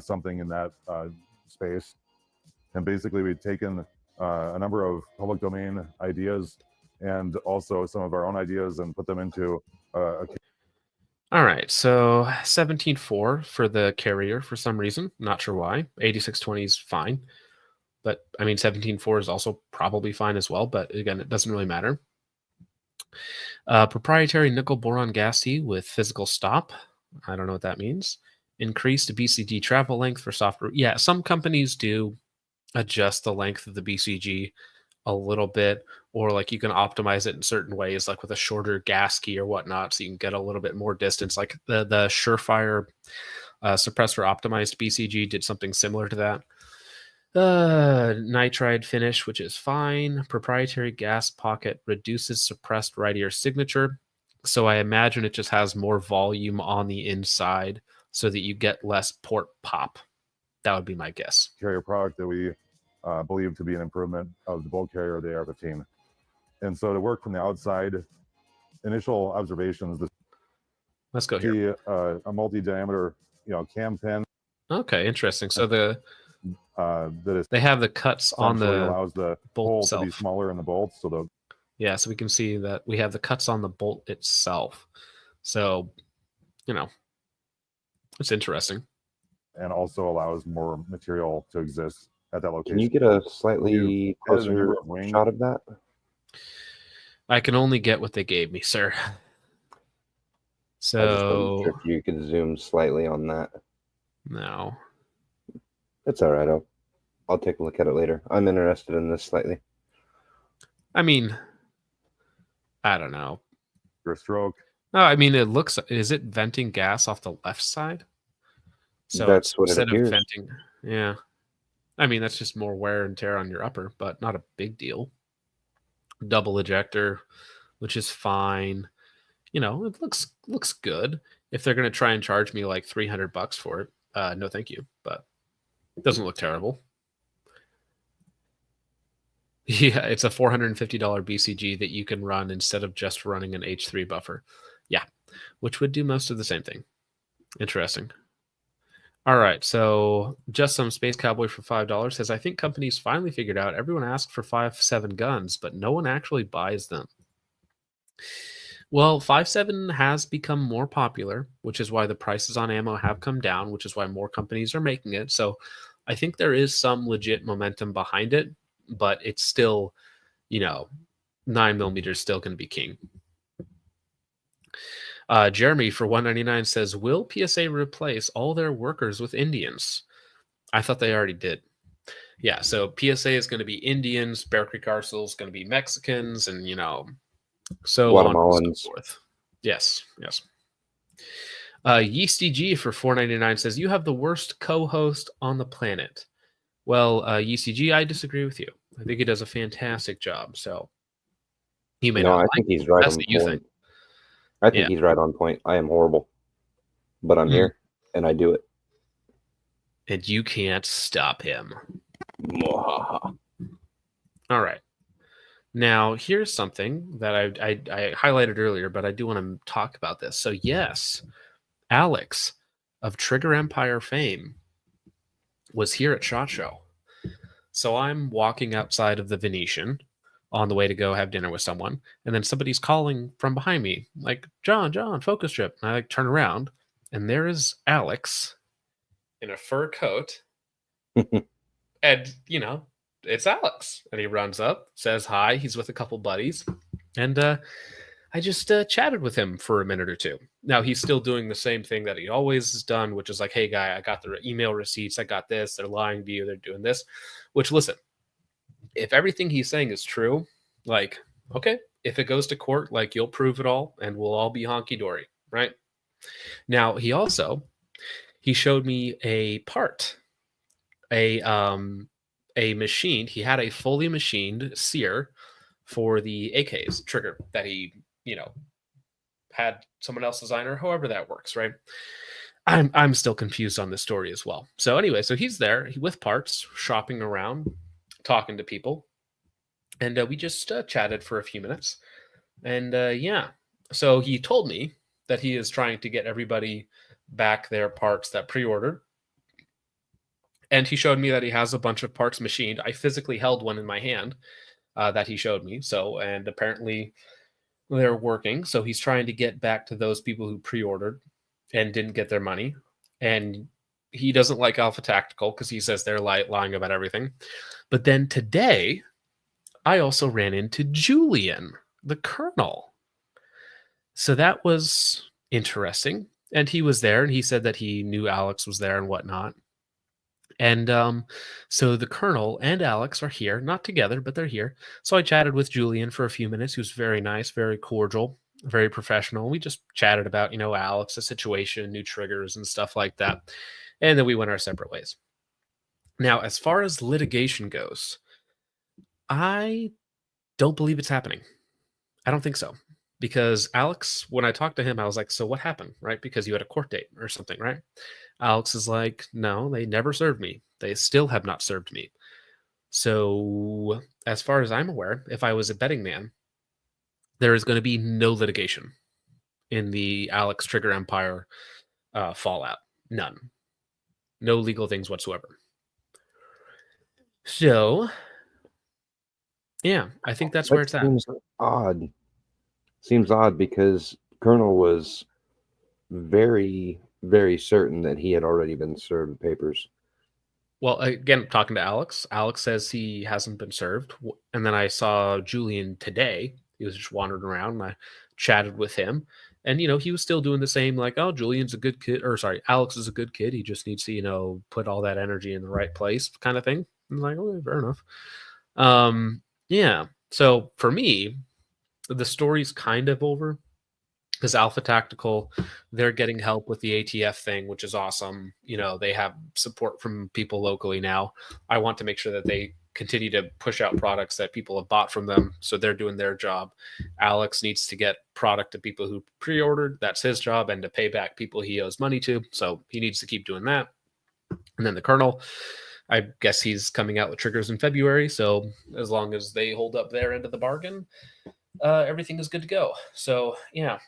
something in that space. And basically we've taken a number of public domain ideas and also some of our own ideas and put them into a... All right, so 17.4 for the carrier for some reason. Not sure why. 8620 is fine. But, 17.4 is also probably fine as well. But, again, it doesn't really matter. Proprietary nickel boron gas tee with physical stop. I don't know what that means. Increased BCG travel length for software. Yeah, some companies do adjust the length of the BCG a little bit, or like you can optimize it in certain ways, like with a shorter gas key or whatnot, so you can get a little bit more distance. Like the Surefire suppressor optimized BCG did something similar to that. Nitride finish, which is fine. Proprietary gas pocket reduces suppressed right ear signature, so I imagine it just has more volume on the inside so that you get less port pop. That would be my guess. Carrier product that we believe to be an improvement of the bulk carrier of the AR-15. And so to work from the outside, initial observations. Let's go here. A multi-diameter, cam pin Okay, interesting. So that they have the cuts on essentially the allows the bolt hole itself. to be smaller in the bolt, so Yeah, so we can see that we have the cuts on the bolt itself. So, it's interesting. and also allows more material to exist at that location. Can you get a slightly added a closer number of wings. shot of that? I can only get what they gave me, sir. I just wasn't So, sure if you could zoom slightly on that. no. It's all right. I'll take a look at it later. I'm interested in this slightly. I mean, I don't know. Your stroke. No, I mean, is it venting gas off the left side? So That's what it instead of appears. venting, yeah. I mean, that's just more wear and tear on your upper, but not a big deal. Double ejector, which is fine. It looks good. If they're going to try and charge me like $300 for it, no thank you, but it doesn't look terrible. Yeah, it's a $450 BCG that you can run instead of just running an H3 buffer. Yeah, which would do most of the same thing. Interesting. All right, so just some Space Cowboy for $5 says, I think companies finally figured out everyone asks for 5.7 guns, but no one actually buys them. Well, 5.7 has become more popular, which is why the prices on ammo have come down, which is why more companies are making it. So I think there is some legit momentum behind it, but it's still, 9mm is still going to be king. Jeremy for $199 says, will PSA replace all their workers with Indians? I thought they already did. Yeah, so PSA is going to be Indians, Bear Creek Arsenal is going to be Mexicans, and, so on and so forth. Yes. Yeasty G for $4.99 says, you have the worst co-host on the planet. Well, Yeasty G, I disagree with you. I think he does a fantastic job. So he may not. I think he's right on point. I think he's right on point. I am horrible, but I'm here and I do it. And you can't stop him. All right. Now, here's something that I highlighted earlier, but I do want to talk about this. So, yes, Alex of Trigger Empire fame was here at SHOT Show. So I'm walking outside of the Venetian on the way to go have dinner with someone, and then somebody's calling from behind me, like, John, focus trip. And I turn around, and there is Alex in a fur coat, and, it's Alex. And he runs up, says hi. He's with a couple buddies. And I just chatted with him for a minute or two. Now, he's still doing the same thing that he always has done, which is like, hey, guy, I got the email receipts. I got this. They're lying to you. They're doing this. Which, listen, if everything he's saying is true, like, okay, if it goes to court, like, you'll prove it all, and we'll all be honky-dory, right? Now, he showed me a part, a machine. He had a fully machined sear for the AK's trigger that he, had someone else design, or however that works, right? I'm still confused on this story as well. So anyway, so he's there with parts, shopping around, talking to people, and we just chatted for a few minutes. And so he told me that he is trying to get everybody back their parts that pre-ordered. And he showed me that he has a bunch of parts machined. I physically held one in my hand that he showed me. So, and apparently they're working. So he's trying to get back to those people who pre-ordered and didn't get their money. And he doesn't like Alpha Tactical because he says they're lying about everything. But then today, I also ran into Julian, the Colonel. So that was interesting. And he was there, and he said that he knew Alex was there and whatnot. And so the Colonel and Alex are here, not together, but they're here. So I chatted with Julian for a few minutes. He was very nice, very cordial, very professional. We just chatted about, Alex, the situation, new triggers and stuff like that. And then we went our separate ways. Now, as far as litigation goes, I don't believe it's happening. I don't think so. Because Alex, when I talked to him, I was like, so what happened, right? Because you had a court date or something, right? Alex is like, no, they never served me. They still have not served me. So as far as I'm aware, if I was a betting man, there is going to be no litigation. in the Alex Trigger Empire fallout. None. No legal things whatsoever. So, yeah, I think that's where That it's at. seems odd. Seems odd because Colonel was very, very certain that he had already been served papers. Well, again, talking to Alex, Alex says he hasn't been served. And then I saw Julian today. He was just wandering around and I chatted with him. And, he was still doing the same, like, oh, Julian's a good kid. Or, sorry, Alex is a good kid. He just needs to, put all that energy in the right place kind of thing. I'm like, oh, fair enough. Yeah. So for me, the story's kind of over. Because Alpha Tactical, they're getting help with the ATF thing, which is awesome. They have support from people locally now. I want to make sure that they continue to push out products that people have bought from them. So they're doing their job. Alex needs to get product to people who pre-ordered. That's his job. And to pay back people he owes money to. So he needs to keep doing that. And then the Colonel, I guess he's coming out with triggers in February. So as long as they hold up their end of the bargain, everything is good to go. So, yeah.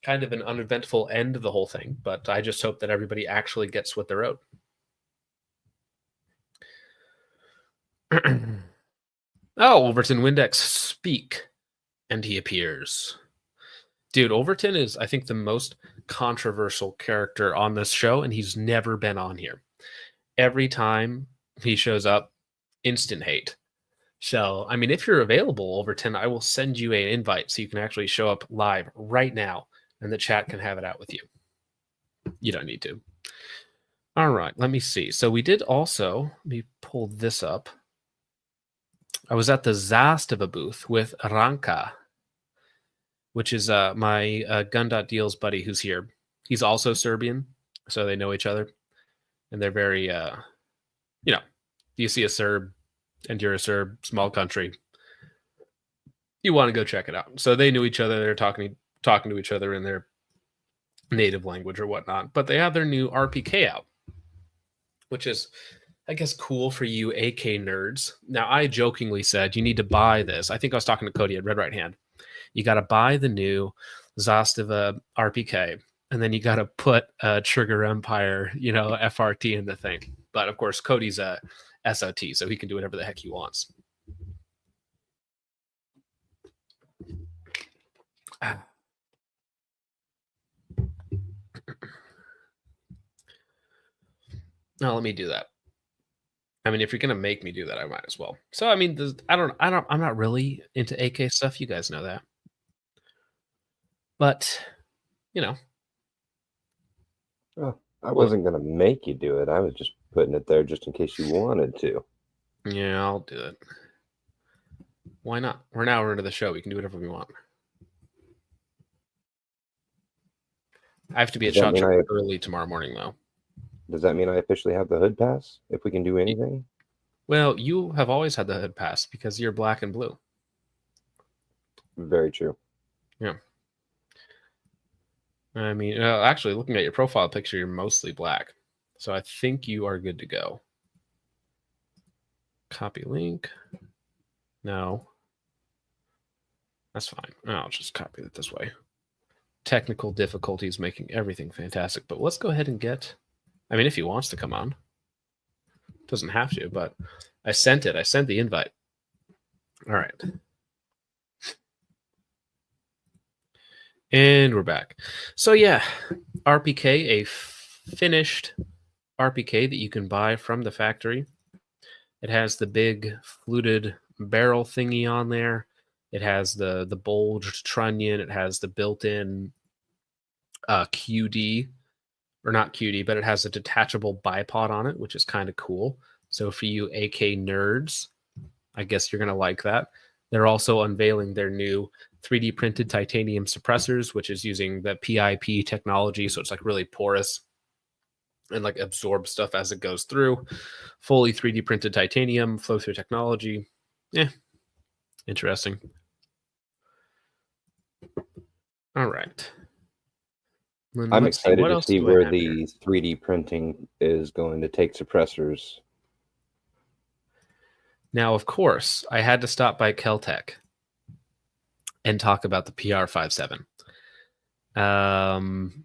Kind of an uneventful end of the whole thing, but I just hope that everybody actually gets what they're owed. Oh, Overton Windex, speak. And he appears. Dude, Overton is, I think, the most controversial character on this show, and he's never been on here. Every time he shows up, instant hate. So, I mean, if you're available, Overton, I will send you an invite so you can actually show up live right now. And the chat can have it out with you. You don't need to. All right, let me see. So we did also, let me pull this up. I was at the Zastava booth with Ranka, which is my Gun.Deals buddy who's here. He's also Serbian, so they know each other. And they're very, you see a Serb and you're a Serb, small country. You want to go check it out. So they knew each other. They're talking to each other in their native language or whatnot, but they have their new RPK out, which is, I guess, cool for you AK nerds. Now, I jokingly said you need to buy this. I think I was talking to Cody at Red Right Hand. You got to buy the new Zastava RPK, and then you got to put Trigger Empire, FRT in the thing. But of course, Cody's a SOT, so he can do whatever the heck he wants. Now let me do that. I mean, if you're gonna make me do that, I might as well. So I mean, I'm not really into AK stuff. You guys know that, but Oh, I wasn't gonna make you do it. I was just putting it there just in case you wanted to. Yeah, I'll do it. Why not? We're an hour into the show. We can do whatever we want. I have to be at SHOT Show early tomorrow morning, though. Does that mean I officially have the hood pass? If we can do anything? Well, you have always had the hood pass because you're black and blue. Very true. Yeah. I mean, actually, looking at your profile picture, you're mostly black. So I think you are good to go. Copy link. No. That's fine. I'll just copy it this way. Technical difficulties making everything fantastic. But let's go ahead and get... I mean, if he wants to come on. Doesn't have to, but I sent it. I sent the invite. All right. And we're back. So yeah, RPK, a finished RPK that you can buy from the factory. It has the big fluted barrel thingy on there. It has the bulged trunnion. It has the built-in QD, or not QD, but it has a detachable bipod on it, which is kind of cool. So for you AK nerds, I guess you're going to like that. They're also unveiling their new 3D printed titanium suppressors, which is using the PIP technology. So it's like really porous and like absorbs stuff as it goes through. Fully 3D printed titanium, flow through technology. Yeah, interesting. All right. I'm excited to see where the 3D printing is going to take suppressors. Now, of course, I had to stop by Keltec and talk about the PR57. And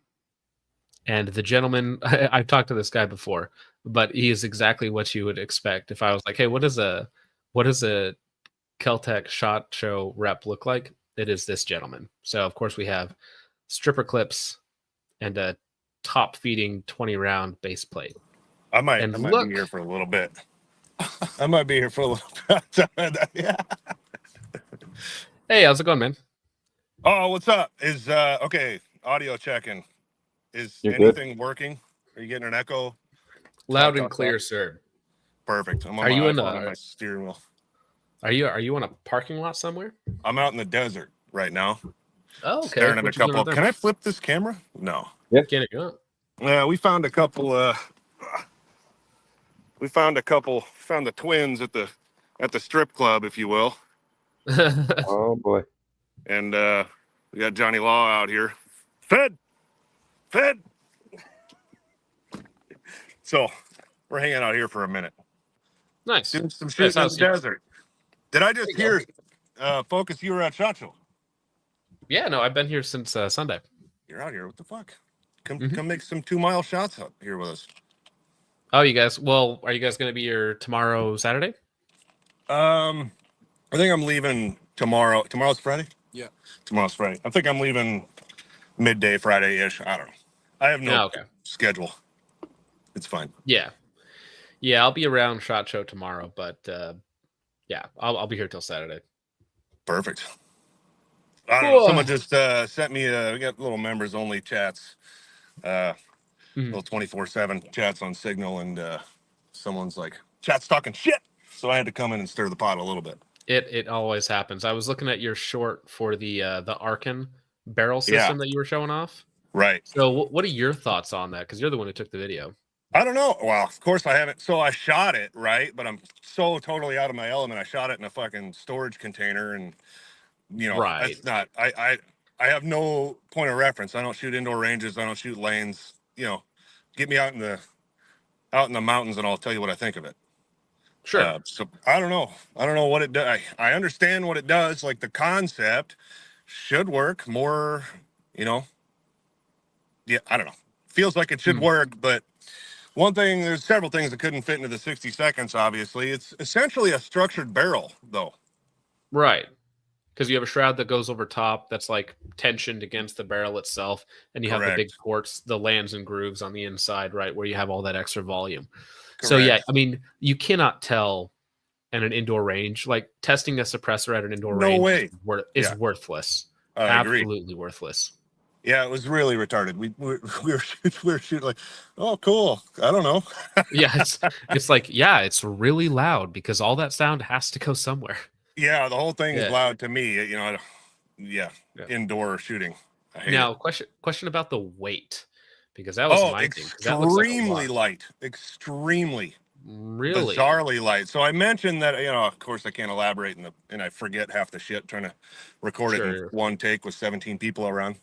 the gentleman, I've talked to this guy before, but he is exactly what you would expect. If I was like, hey, what does a Keltec SHOT Show rep look like? It is this gentleman. So of course we have stripper clips and a top feeding 20 round base plate. I might And be here for a little bit. I might be here for a little bit. Yeah. Hey, how's it going, man? Oh, what's up? Is okay, audio checking. Is You're anything working? Are you getting an echo? Loud and clear, sir. Perfect. I'm on Are my you in iPhone on my steering wheel. Are you on a parking lot somewhere? I'm out in the desert right now. Oh, okay. Staring at a What you doing couple. out there? Can I flip this camera? No. Can it go? Yeah, we found a couple. Found the twins at the strip club, if you will. Oh boy. And we got Johnny Law out here. Fed. So we're hanging out here for a minute. Nice. Doing some shit in the desert. Did I just hear, Focus, you were at SHOT Show? Yeah, no, I've been here since Sunday. You're out here. What the fuck? Come Mhm. come make some 2-mile shots up here with us. Oh, you guys. Well, are you guys going to be here tomorrow, Saturday? I think I'm leaving tomorrow. Tomorrow's Friday? Yeah. Tomorrow's Friday. I think I'm leaving midday Friday-ish. I don't know. I have no okay. schedule. It's fine. Yeah. Yeah, I'll be around SHOT Show tomorrow, but yeah, I'll be here till Saturday. Perfect. I don't know. Someone just sent me we got little members only chats. Little 24/7 chats on Signal, and someone's like, chat's talking shit. So I had to come in and stir the pot a little bit. It always happens. I was looking at your short for the Arkin barrel system that you were showing off. Right. So what are your thoughts on that? Because you're the one who took the video. I don't know. Well, of course I haven't. So I shot it, right? But I'm so totally out of my element. I shot it in a fucking storage container, and Right. that's not. I have no point of reference. I don't shoot indoor ranges. I don't shoot lanes. Get me out in the mountains, and I'll tell you what I think of it. Sure. So I don't know. I don't know what it does. I understand what it does. Like the concept should work more. Yeah, I don't know. Feels like it should work, but there's several things that couldn't fit into the 60 seconds, obviously. It's essentially a structured barrel, though. Right. Because you have a shroud that goes over top that's like tensioned against the barrel itself, and you have the big ports, the lands and grooves on the inside, right, where you have all that extra volume. Correct. So yeah, I mean, you cannot tell in an indoor range, like testing a suppressor at an indoor range is worthless. Absolutely worthless. Yeah, it was really retarded. We were shooting like, oh, cool. I don't know. Yeah, it's like, yeah, it's really loud because all that sound has to go somewhere. Yeah, the whole thing is loud to me. Indoor shooting. Now, question about the weight, because that was my thing. Extremely light. Extremely. Really? Bizarrely light. So I mentioned that, of course I can't elaborate and I forget half the shit trying to record it in one take with 17 people around.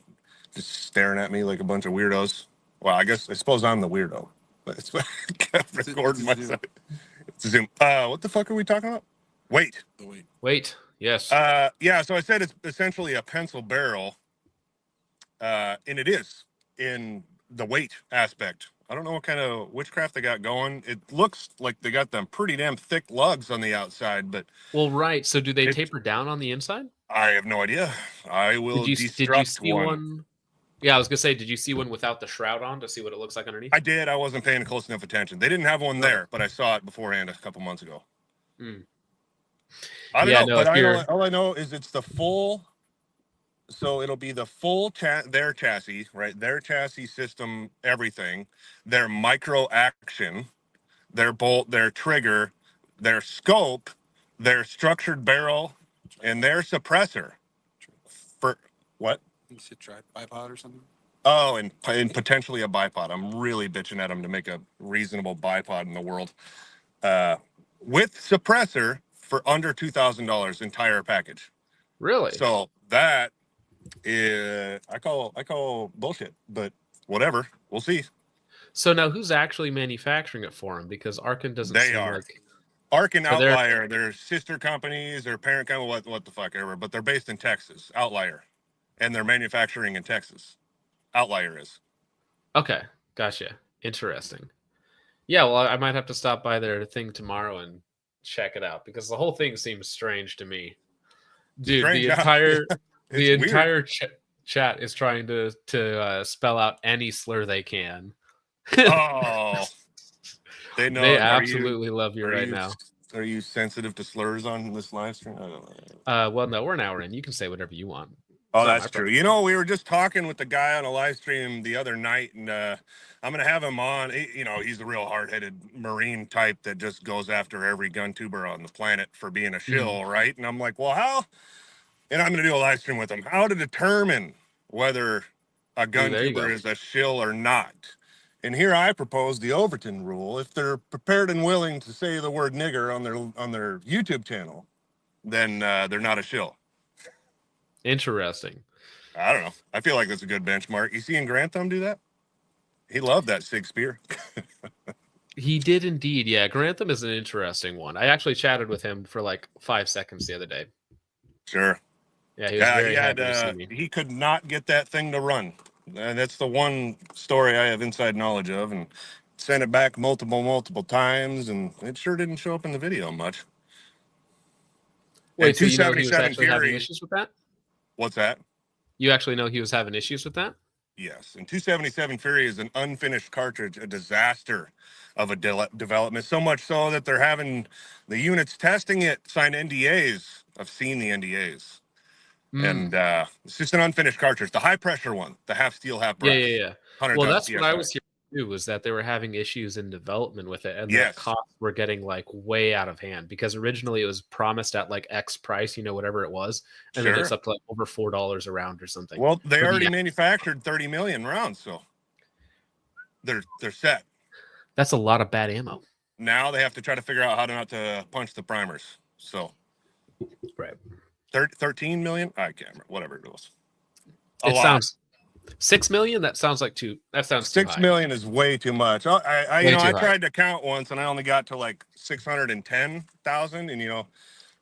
Just staring at me like a bunch of weirdos. Well, I suppose I'm the weirdo. But it's recording myself. Zoom. What the fuck are we talking about? Weight. Yes. Yeah. So I said it's essentially a pencil barrel, and it is in the weight aspect. I don't know what kind of witchcraft they got going. It looks like they got them pretty damn thick lugs on the outside, but right. So do they taper down on the inside? I have no idea. I will. Did you see one? Yeah, I was gonna say, did you see one without the shroud on to see what it looks like underneath? I did. I wasn't paying close enough attention. They didn't have one there, but I saw it beforehand a couple months ago. I don't know, but all I know is it's the full. So it'll be the full their chassis, right? Their chassis system, everything. Their micro action, their bolt, their trigger, their scope, their structured barrel, and their suppressor. For what? You should try bipod or something. Oh, and potentially a bipod. I'm really bitching at them to make a reasonable bipod in the world. With suppressor for under $2,000 entire package. Really? So that is, I call bullshit, but whatever. We'll see. So now who's actually manufacturing it for them? Because Arkin doesn't seem like... Arkin Outlier, they're sister companies, their parent company, what the fuck ever, but they're based in Texas, Outlier. And they're manufacturing in Texas. outlier is. Okay, gotcha. Interesting. Yeah, well, I might have to stop by their thing tomorrow and check it out because the whole thing seems strange to me. Dude, Strange, the huh? entire It's the weird. entire chat is trying to spell out any slur they can. Oh, they know. They Are absolutely love you right now. Are you sensitive to slurs on this live stream? I don't know. Well, no, we're an hour in. You can say whatever you want. Oh, It's not that's my true. problem. You know, we were just talking with the guy on a live stream the other night, and I'm going to have him on. You know, he's a real hard-headed Marine type that just goes after every gun tuber on the planet for being a shill, right? And I'm like, well, how? And I'm going to do a live stream with him. How to determine whether a gun there you tuber go. is a shill or not. And here I propose the Overton rule. If they're prepared and willing to say the word nigger on their YouTube channel, then they're not a shill. Interesting. I don't know. I feel like that's a good benchmark. You seeing Grant Thumb do that? He loved that Sig Spear. He did indeed. Yeah, Grantham is an interesting one. I actually chatted with him for like 5 seconds the other day. Sure. Yeah, he was very he happy to see me. he could not get that thing to run. And that's the one story I have inside knowledge of, and sent it back multiple times, and it sure didn't show up in the video much. Wait, so you know he was 277 actually having Fury. issues with that? What's that? You actually know he was having issues with that? Yes, and 277 Fury is an unfinished cartridge, a disaster of a development. So much so that they're having the units testing it sign NDAs. I've seen the NDAs, and it's just an unfinished cartridge. The high pressure one, the half steel, half brass. Yeah. Well, that's what I was hearing too, was that they were having issues in development with it, and the costs were getting like way out of hand because originally it was promised at like X price, you know, whatever it was, and then it's up to like over $4 a round or something. Well, they already manufactured 30 million rounds, so they're set. That's a lot of bad ammo. Now they have to try to figure out how not to punch the primers. So, right, 13 million. I can't remember. Whatever it was. It sounds 6 million. That sounds like that sounds 6 million is way too much. I tried to count once and I only got to like 610,000. And, you know,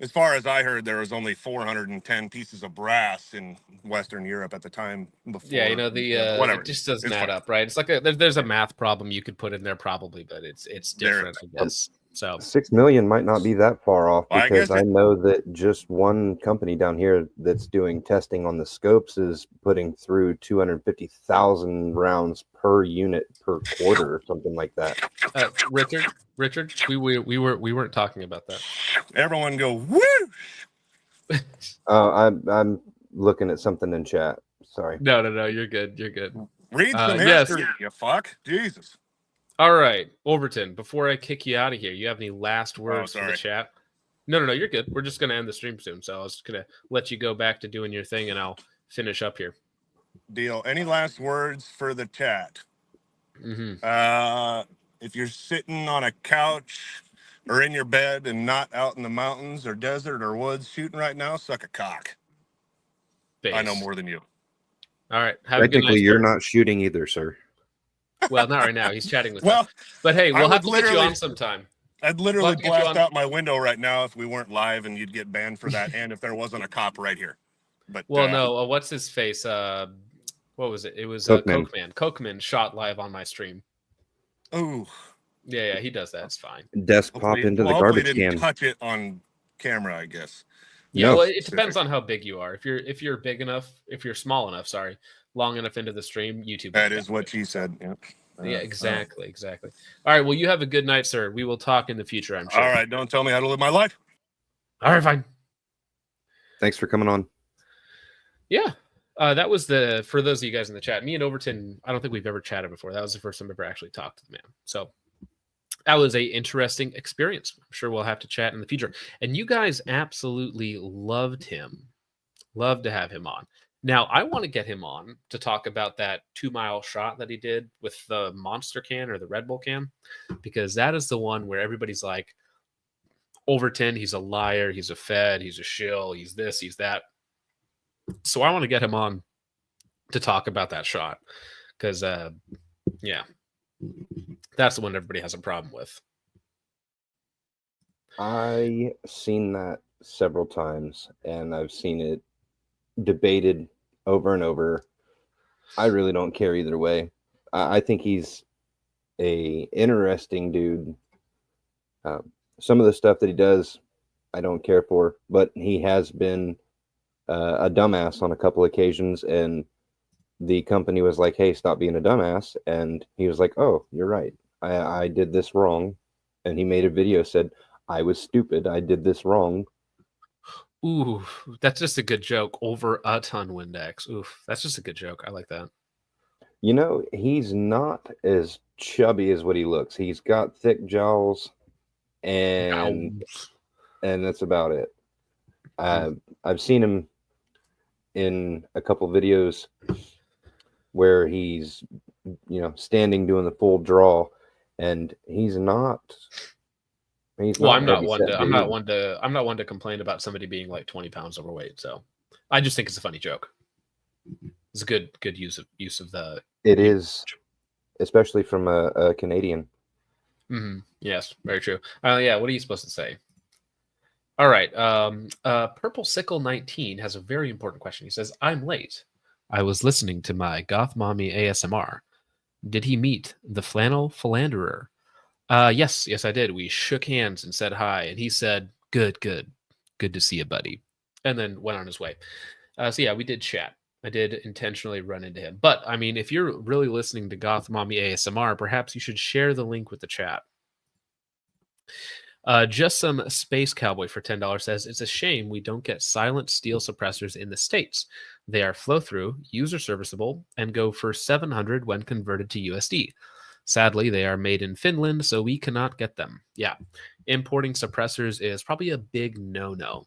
as far as I heard, there was only 410 pieces of brass in Western Europe at the time before. Yeah, you know, whatever. It just doesn't add up, right? It's like there's a math problem you could put in there probably, but it's different, I guess. So 6 million might not be that far off because I know that just one company down here that's doing testing on the scopes is putting through 250,000 rounds per unit per quarter or something like that. Richard, we weren't talking about that. Everyone go whoosh. I'm looking at something in chat. Sorry. No, you're good. You're good. Read some history, you fuck. Jesus. All right, Overton, before I kick you out of here, you have any last words for the chat? No, you're good. We're just going to end the stream soon, so I was going to let you go back to doing your thing, and I'll finish up here. Deal. Any last words for the chat? If you're sitting on a couch or in your bed and not out in the mountains or desert or woods shooting right now, suck a cock. Base. I know more than you. All right. Have a good night. Technically, you're not shooting either, sir. Well, not right now. He's chatting with us. But hey, we'll have to get you on sometime. I'd literally blast out my window right now if we weren't live, and you'd get banned for that, and if there wasn't a cop right here. But no, what's his face? What was it? It was Cokeman. Cokeman shot live on my stream. Oh, yeah, he does that. It's fine. Desk pop into the garbage can. Didn't touch it on camera, I guess. Yeah, well, it depends on how big you are. If you're big enough, if you're small enough, long enough into the stream, YouTube. That is what she said. Yep. Yeah, exactly. All right, well, you have a good night, sir. We will talk in the future, I'm sure. All right, don't tell me how to live my life. All right, fine. Thanks for coming on. Yeah, that was for those of you guys in the chat, me and Overton, I don't think we've ever chatted before. That was the first time I ever actually talked to the man. So that was a interesting experience. I'm sure we'll have to chat in the future. And you guys absolutely loved him. Love to have him on. Now, I want to get him on to talk about that 2-mile shot that he did with the Monster can or the Red Bull can, because that is the one where everybody's like, Overton, he's a liar, he's a fed, he's a shill, he's this, he's that. So I want to get him on to talk about that shot because, yeah, that's the one everybody has a problem with. I've seen that several times, and I've seen it debated over and over. I really don't care either way. I think he's a interesting dude. Some of the stuff that he does, I don't care for, but he has been a dumbass on a couple occasions, and the company was like, "Hey, stop being a dumbass," and he was like, "Oh, you're right. I did this wrong," and he made a video said, "I was stupid. I did this wrong." Ooh, that's just a good joke. Over a ton Windex. Oof, that's just a good joke. I like that. You know, he's not as chubby as what he looks. He's got thick jaws, and that's about it. I've seen him in a couple videos where he's, standing doing the full draw, and he's not. Well, I'm not heavy one set, to. I'm dude. not one to. I'm not one to complain about somebody being like 20 pounds overweight. So, I just think it's a funny joke. It's a good use of the. It is, especially from a Canadian. Yes, very true. Yeah, what are you supposed to say? All right. Purple Sickle 19 has a very important question. He says, "I'm late. I was listening to my goth mommy ASMR. Did he meet the flannel philanderer?" Yes, I did. We shook hands and said hi, and he said, "Good to see you, buddy," and then went on his way. So yeah, we did chat. I did intentionally run into him, but I mean, if you're really listening to Goth Mommy ASMR, perhaps you should share the link with the chat. Just some Space Cowboy for $10 says, "It's a shame we don't get silent steel suppressors in the States. They are flow through, user serviceable, and go for 700 when converted to USD. Sadly, they are made in Finland, so we cannot get them." Yeah, importing suppressors is probably a big no-no.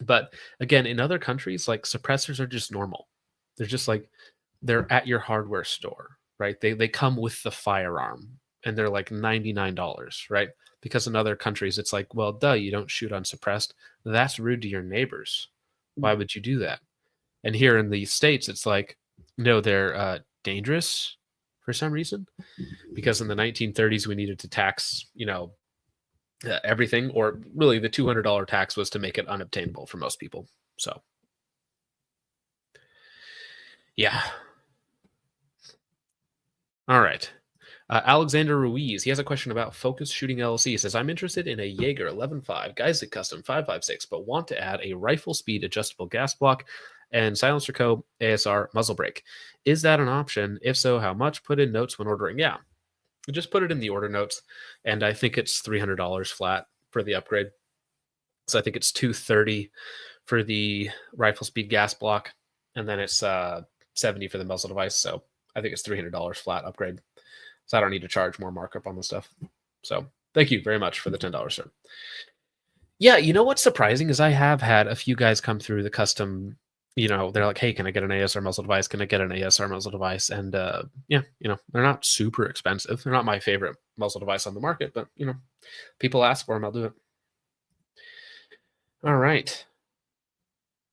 But again, in other countries, like suppressors are just normal. They're just like they're at your hardware store, right? They come with the firearm, and they're like $99, right? Because in other countries, it's like, well, duh, you don't shoot unsuppressed. That's rude to your neighbors. Why would you do that? And here in the States, it's like, no, they're dangerous for some reason, because in the 1930s we needed to tax, everything, or really the $200 tax was to make it unobtainable for most people. So, yeah. All right. Alexander Ruiz, he has a question about Focus Shooting LLC. He says, "I'm interested in a Jaeger 11.5 Geissig Custom 5.56, but want to add a rifle speed adjustable gas block and silencer co ASR muzzle brake. Is that an option? If so, how much? Put in notes when ordering." Yeah, just put it in the order notes, and I think it's $300 flat for the upgrade. So I think it's $230 for the rifle speed gas block, and then it's $70 for the muzzle device. So I think it's $300 flat upgrade. So I don't need to charge more markup on the stuff. So thank you very much for the $10, sir. Yeah, you know what's surprising is I have had a few guys come through the custom, they're like, "Hey, can I get an ASR muzzle device? Can I get an ASR muzzle device?" And yeah, they're not super expensive. They're not my favorite muzzle device on the market, but people ask for them, I'll do it. All right.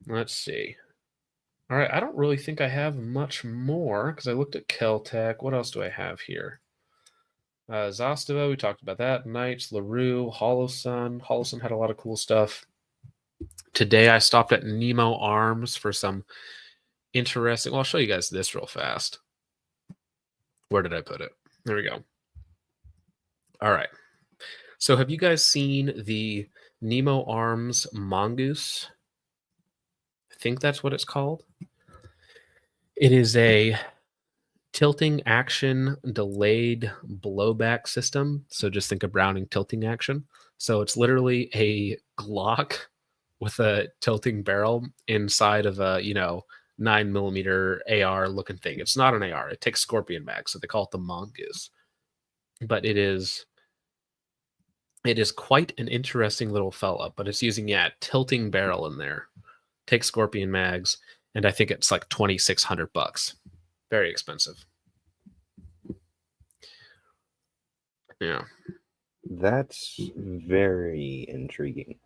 Let's see. All right, I don't really think I have much more because I looked at Keltec. What else do I have here? Zastava, we talked about that. Knights, LaRue, Holosun. Holosun had a lot of cool stuff. Today I stopped at Nemo Arms for some interesting. Well, I'll show you guys this real fast. Where did I put it? There we go. All right. So have you guys seen the Nemo Arms Mongoose? I think that's what it's called. It is a tilting action delayed blowback system. So just think of Browning tilting action. So it's literally a Glock with a tilting barrel inside of a 9mm AR looking thing. It's not an AR. It takes Scorpion mag, so they call it the Mongoose. But it is quite an interesting little fella. But it's using tilting barrel in there. Takes Scorpion mags, and I think it's like $2,600. Very expensive. Yeah. That's very intriguing.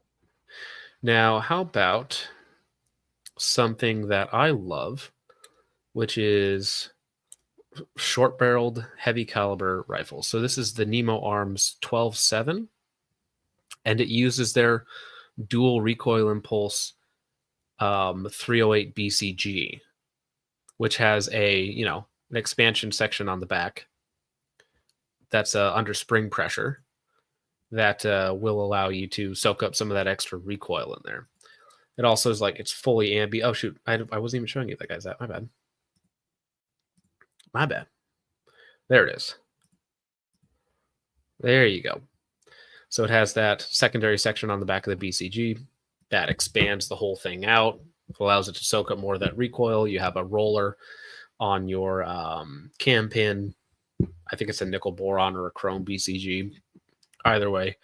Now, how about something that I love, which is short-barreled, heavy-caliber rifles. So this is the Nemo Arms 12-7, and it uses their dual recoil impulse 308 BCG. which has an expansion section on the back that's under spring pressure that will allow you to soak up some of that extra recoil in there. It also is like it's fully ambi. Oh shoot, I wasn't even showing you that, guys. My bad. My bad. There it is. There you go. So it has that secondary section on the back of the BCG that expands the whole thing out, allows it to soak up more of that recoil. You have a roller on your cam pin. I think it's a nickel boron or a chrome BCG. Either way,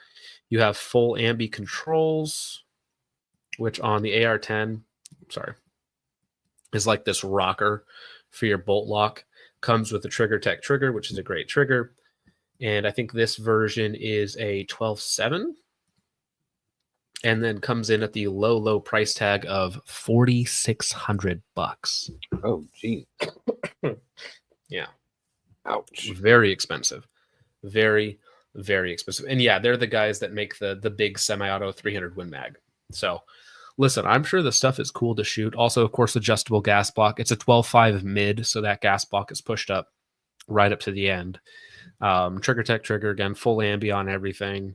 you have full ambi controls, which on the AR-10, is like this rocker for your bolt lock. Comes with the Trigger Tech trigger, which is a great trigger. And I think this version is a 12.7. And then comes in at the low price tag of $4,600. Oh, geez. Yeah. Ouch. Very expensive. Very, very expensive. And yeah, they're the guys that make the big semi-auto 300 Win Mag. So listen, I'm sure the stuff is cool to shoot. Also, of course, adjustable gas block. It's a 12.5 mid, so that gas block is pushed up right up to the end. Trigger Tech trigger, again, full ambi on everything.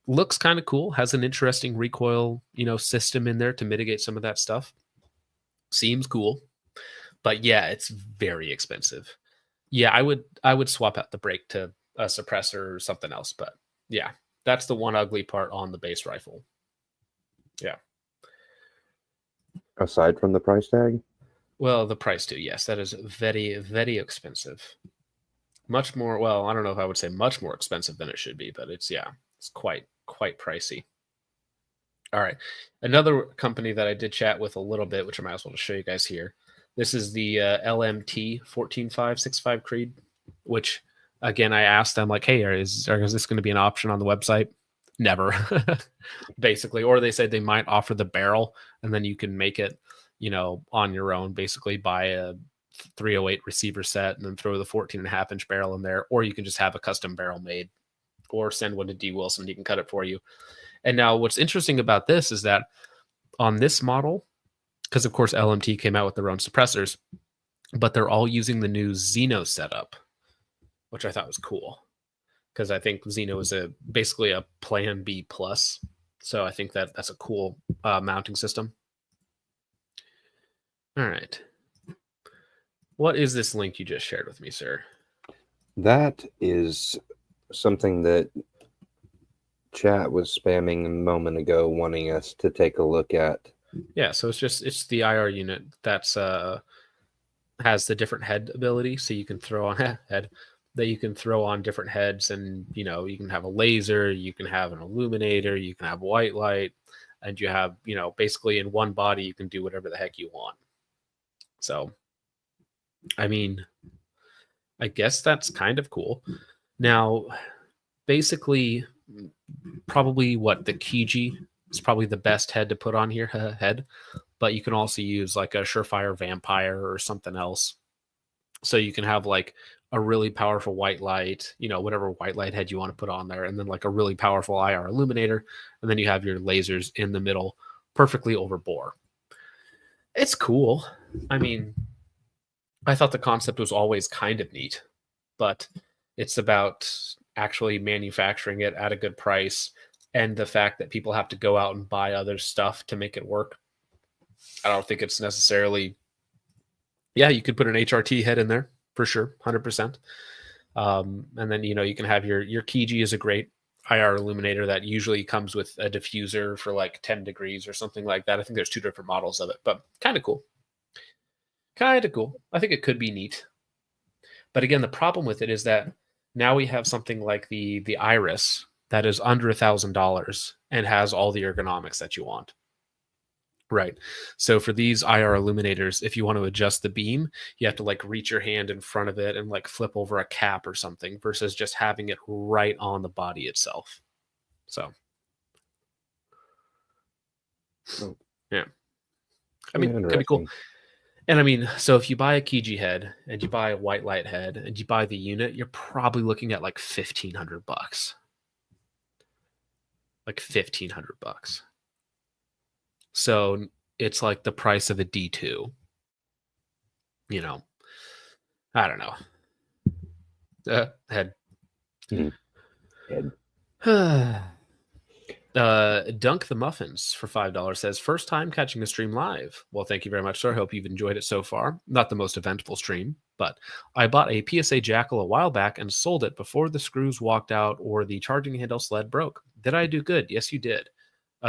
Looks kind of cool. Has an interesting recoil, system in there to mitigate some of that stuff. Seems cool. But yeah, it's very expensive. Yeah, I would swap out the brake to a suppressor or something else. But yeah, that's the one ugly part on the base rifle. Yeah. Aside from the price tag? Well, the price too. Yes, that is very, very expensive. Much more. Well, I don't know if I would say much more expensive than it should be, but it's quite pricey. All right. Another company that I did chat with a little bit, which I might as well just show you guys here. This is the LMT 14565 Creed, which again, I asked them like, hey, is this going to be an option on the website? Never, basically. Or they said they might offer the barrel and then you can make it, on your own, basically buy a 308 receiver set and then throw the 14.5-inch barrel in there. Or you can just have a custom barrel made or send one to D. Wilson. He can cut it for you. And now what's interesting about this is that on this model, because of course LMT came out with their own suppressors, but they're all using the new Xeno setup, which I thought was cool. Because I think Xeno is basically a Plan B plus. So I think that's a cool mounting system. All right. What is this link you just shared with me, sir? That is something that chat was spamming a moment ago, wanting us to take a look at. Yeah, so it's the IR unit that's has the different head ability, so you can throw on head that you can throw on different heads, and you can have a laser, you can have an illuminator, you can have white light, and you have basically in one body you can do whatever the heck you want. So, I mean, I guess that's kind of cool. Now, basically, probably the Kiji is probably the best head to put on here, but you can also use like a Surefire Vampire or something else. So you can have like a really powerful white light, whatever white light head you want to put on there, and then like a really powerful IR illuminator, and then you have your lasers in the middle, perfectly over bore. It's cool. I mean, I thought the concept was always kind of neat, but it's about actually manufacturing it at a good price and the fact that people have to go out and buy other stuff to make it work. I don't think it's necessarily... Yeah, you could put an HRT head in there for sure, 100%. And then, you can have your Kiji is a great IR illuminator that usually comes with a diffuser for like 10 degrees or something like that. I think there's 2 different models of it, but kind of cool. Kind of cool. I think it could be neat. But again, the problem with it is that now we have something like the Iris that is under $1,000 and has all the ergonomics that you want. Right. So for these IR illuminators, if you want to adjust the beam, you have to like reach your hand in front of it and like flip over a cap or something versus just having it right on the body itself. So, yeah. I mean, it could be cool. And I mean, so if you buy a Kiji head and you buy a white light head and you buy the unit, you're probably looking at like $1,500. Like $1,500. So it's like the price of a D2. you know, I don't know. Head. Head. Dunk the Muffins for $5 says, first time catching a stream live. Well, thank you very much, sir. Hope you've enjoyed it so far. Not the most eventful stream, but I bought a PSA Jackal a while back and sold it before the screws walked out or the charging handle sled broke. Did I do good? Yes, you did.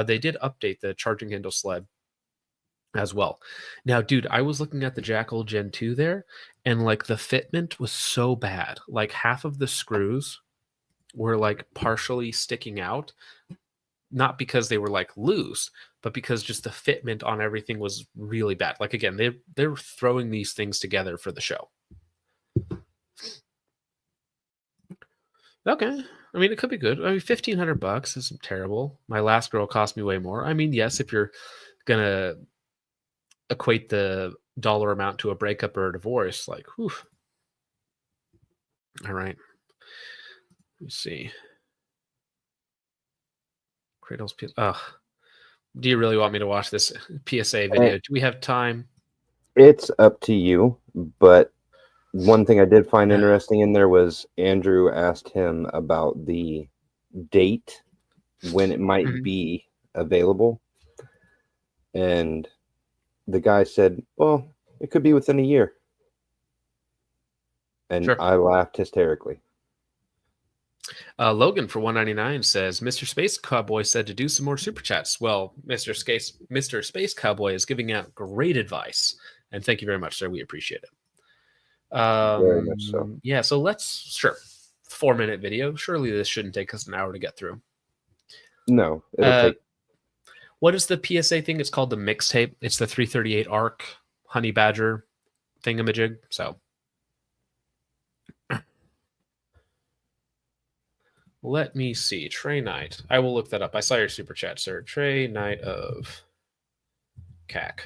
They did update the charging handle sled as well. Now, dude, I was looking at the Jackal Gen 2 there, and like the fitment was so bad. Like half of the screws were like partially sticking out. Not because they were like loose, but because just the fitment on everything was really bad. Like again, they're throwing these things together for the show. Okay, I mean it could be good. I mean, $1,500 isn't terrible. My last girl cost me way more. I mean, yes, if you're gonna equate the dollar amount to a breakup or a divorce, like, whew. All right, let's see. Cradles. Do you really want me to watch this PSA video? Do we have time? It's up to you, but one thing I did find interesting in there was Andrew asked him about the date when it might be available. And the guy said, well, it could be within a year. And Sure. I laughed hysterically. Logan for $1.99 says, Mr. Space Cowboy said to do some more super chats. Well, Mr. Space Cowboy is giving out great advice. And thank you very much, sir. We appreciate it. Very much so. Yeah, so sure. 4-minute video. Surely this shouldn't take us an hour to get through. No, it'll take. What is the PSA thing? It's called the mixtape. It's the 338 ARC Honey Badger thingamajig. So let me see. Trey Knight. I will look that up. I saw your super chat, sir. Trey Knight of CAC.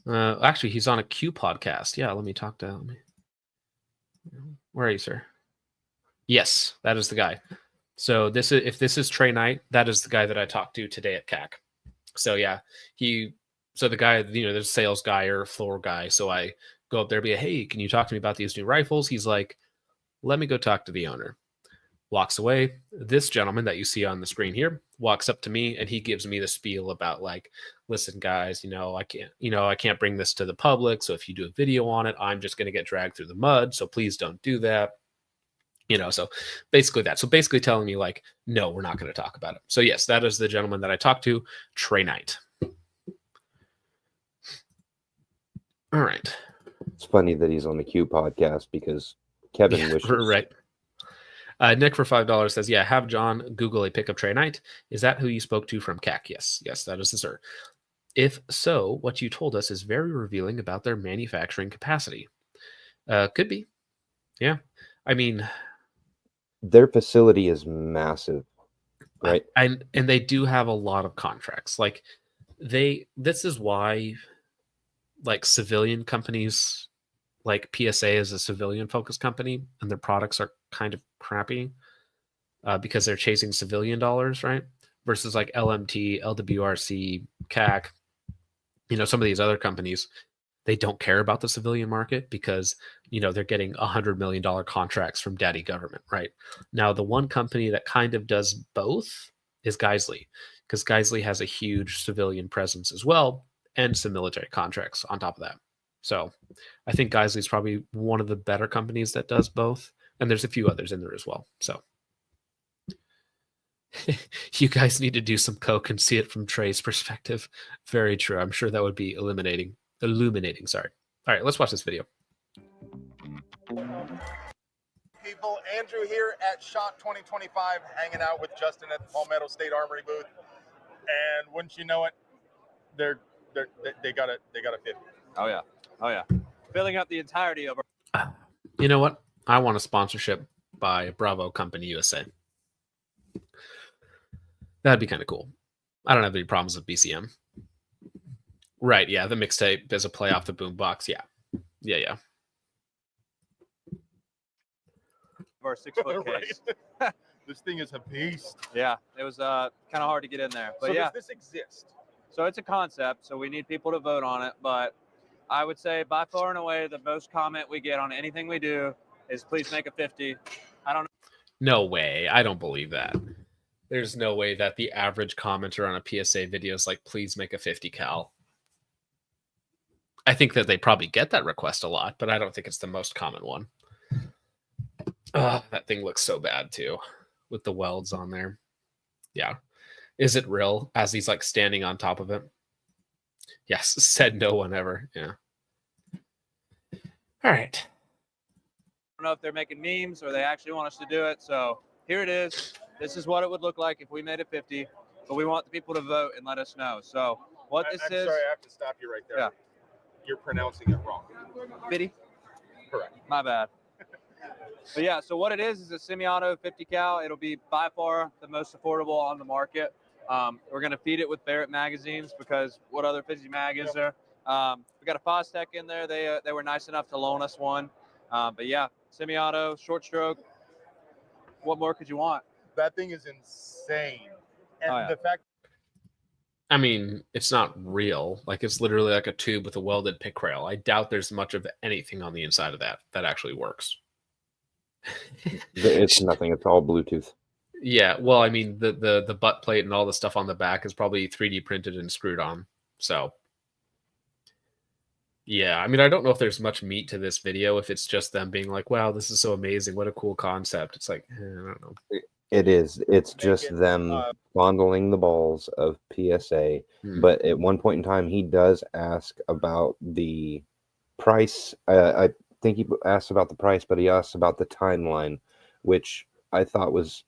Actually, he's on a Q podcast. Yeah, let me talk to him. Where are you, sir? Yes, that is the guy. So if this is Trey Knight, that is the guy that I talked to today at CAC. So yeah, the guy, there's a sales guy or a floor guy. So I go up there and be like, hey, can you talk to me about these new rifles? He's like, let me go talk to the owner. Walks away. This gentleman that you see on the screen here walks up to me and he gives me the spiel about like, listen, guys, I can't bring this to the public. So if you do a video on it, I'm just going to get dragged through the mud. So please don't do that. So basically that. So basically telling me like, no, we're not going to talk about it. So yes, that is the gentleman that I talked to, Trey Knight. All right. It's funny that he's on the Q podcast because Kevin wishes. Right. Nick for $5 says, yeah, have John Google a pickup Trey Knight. Is that who you spoke to from CAC? Yes, that is the sir. If so, what you told us is very revealing about their manufacturing capacity. Could be. Yeah. I mean, their facility is massive, right? And they do have a lot of contracts. Like this is why like civilian companies, like PSA is a civilian focused company and their products are kind of crappy because they're chasing civilian dollars, right? Versus like LMT, LWRC, CAC, some of these other companies, they don't care about the civilian market because, they're getting $100 million contracts from daddy government, right? Now, the one company that kind of does both is Geissele, because Geissele has a huge civilian presence as well and some military contracts on top of that. So I think Geissele is probably one of the better companies that does both. And there's a few others in there as well. So you guys need to do some coke and see it from Trey's perspective. Very true. I'm sure that would be illuminating. Sorry. All right, let's watch this video. People, Andrew here at SHOT 2025, hanging out with Justin at the Palmetto State Armory booth, and wouldn't you know it, they got a 50. Oh yeah, filling out the entirety of our. You know what? I want a sponsorship by Bravo Company USA. That'd be kind of cool. I don't have any problems with BCM. Right? Yeah, the mixtape is a play off the boombox. Yeah. Our 6-foot case. This thing is a beast. Yeah, it was kind of hard to get in there, but so yeah. Does this exist? So it's a concept. So we need people to vote on it. But I would say by far and away, the most comment we get on anything we do is please make a 50. I don't know. No way. I don't believe that. There's no way that the average commenter on a PSA video is like, please make a 50 cal. I think that they probably get that request a lot, but I don't think it's the most common one. That thing looks so bad too, with the welds on there. Yeah. Is it real? As he's like standing on top of it? Yes, said no one ever. Yeah. All right. I don't know if they're making memes or they actually want us to do it. So here it is. This is what it would look like if we made it 50, but we want the people to vote and let us know. So what this I'm is. sorry, I have to stop you right there. Yeah. You're pronouncing it wrong. 50? Correct. My bad. But yeah, so what it is a semi-auto 50 cal. It'll be by far the most affordable on the market. We're going to feed it with Barrett magazines because what other 50 mag is there? We got a Fostech in there. They were nice enough to loan us one. But yeah, semi-auto, short stroke. What more could you want? That thing is insane. And Oh, yeah. the fact I mean, it's not real. Like, it's literally like a tube with a welded pick rail. I doubt there's much of anything on the inside of that actually works. It's nothing. It's all Bluetooth. Yeah, well, I mean, the butt plate and all the stuff on the back is probably 3D printed and screwed on. So, yeah, I mean, I don't know if there's much meat to this video. If it's just them being like, wow, this is so amazing. What a cool concept. It's like, I don't know. It is. It's just it, them fondling the balls of PSA. But at one point in time, he does ask about the price. I think he asked about the price, but he asked about the timeline, which I thought was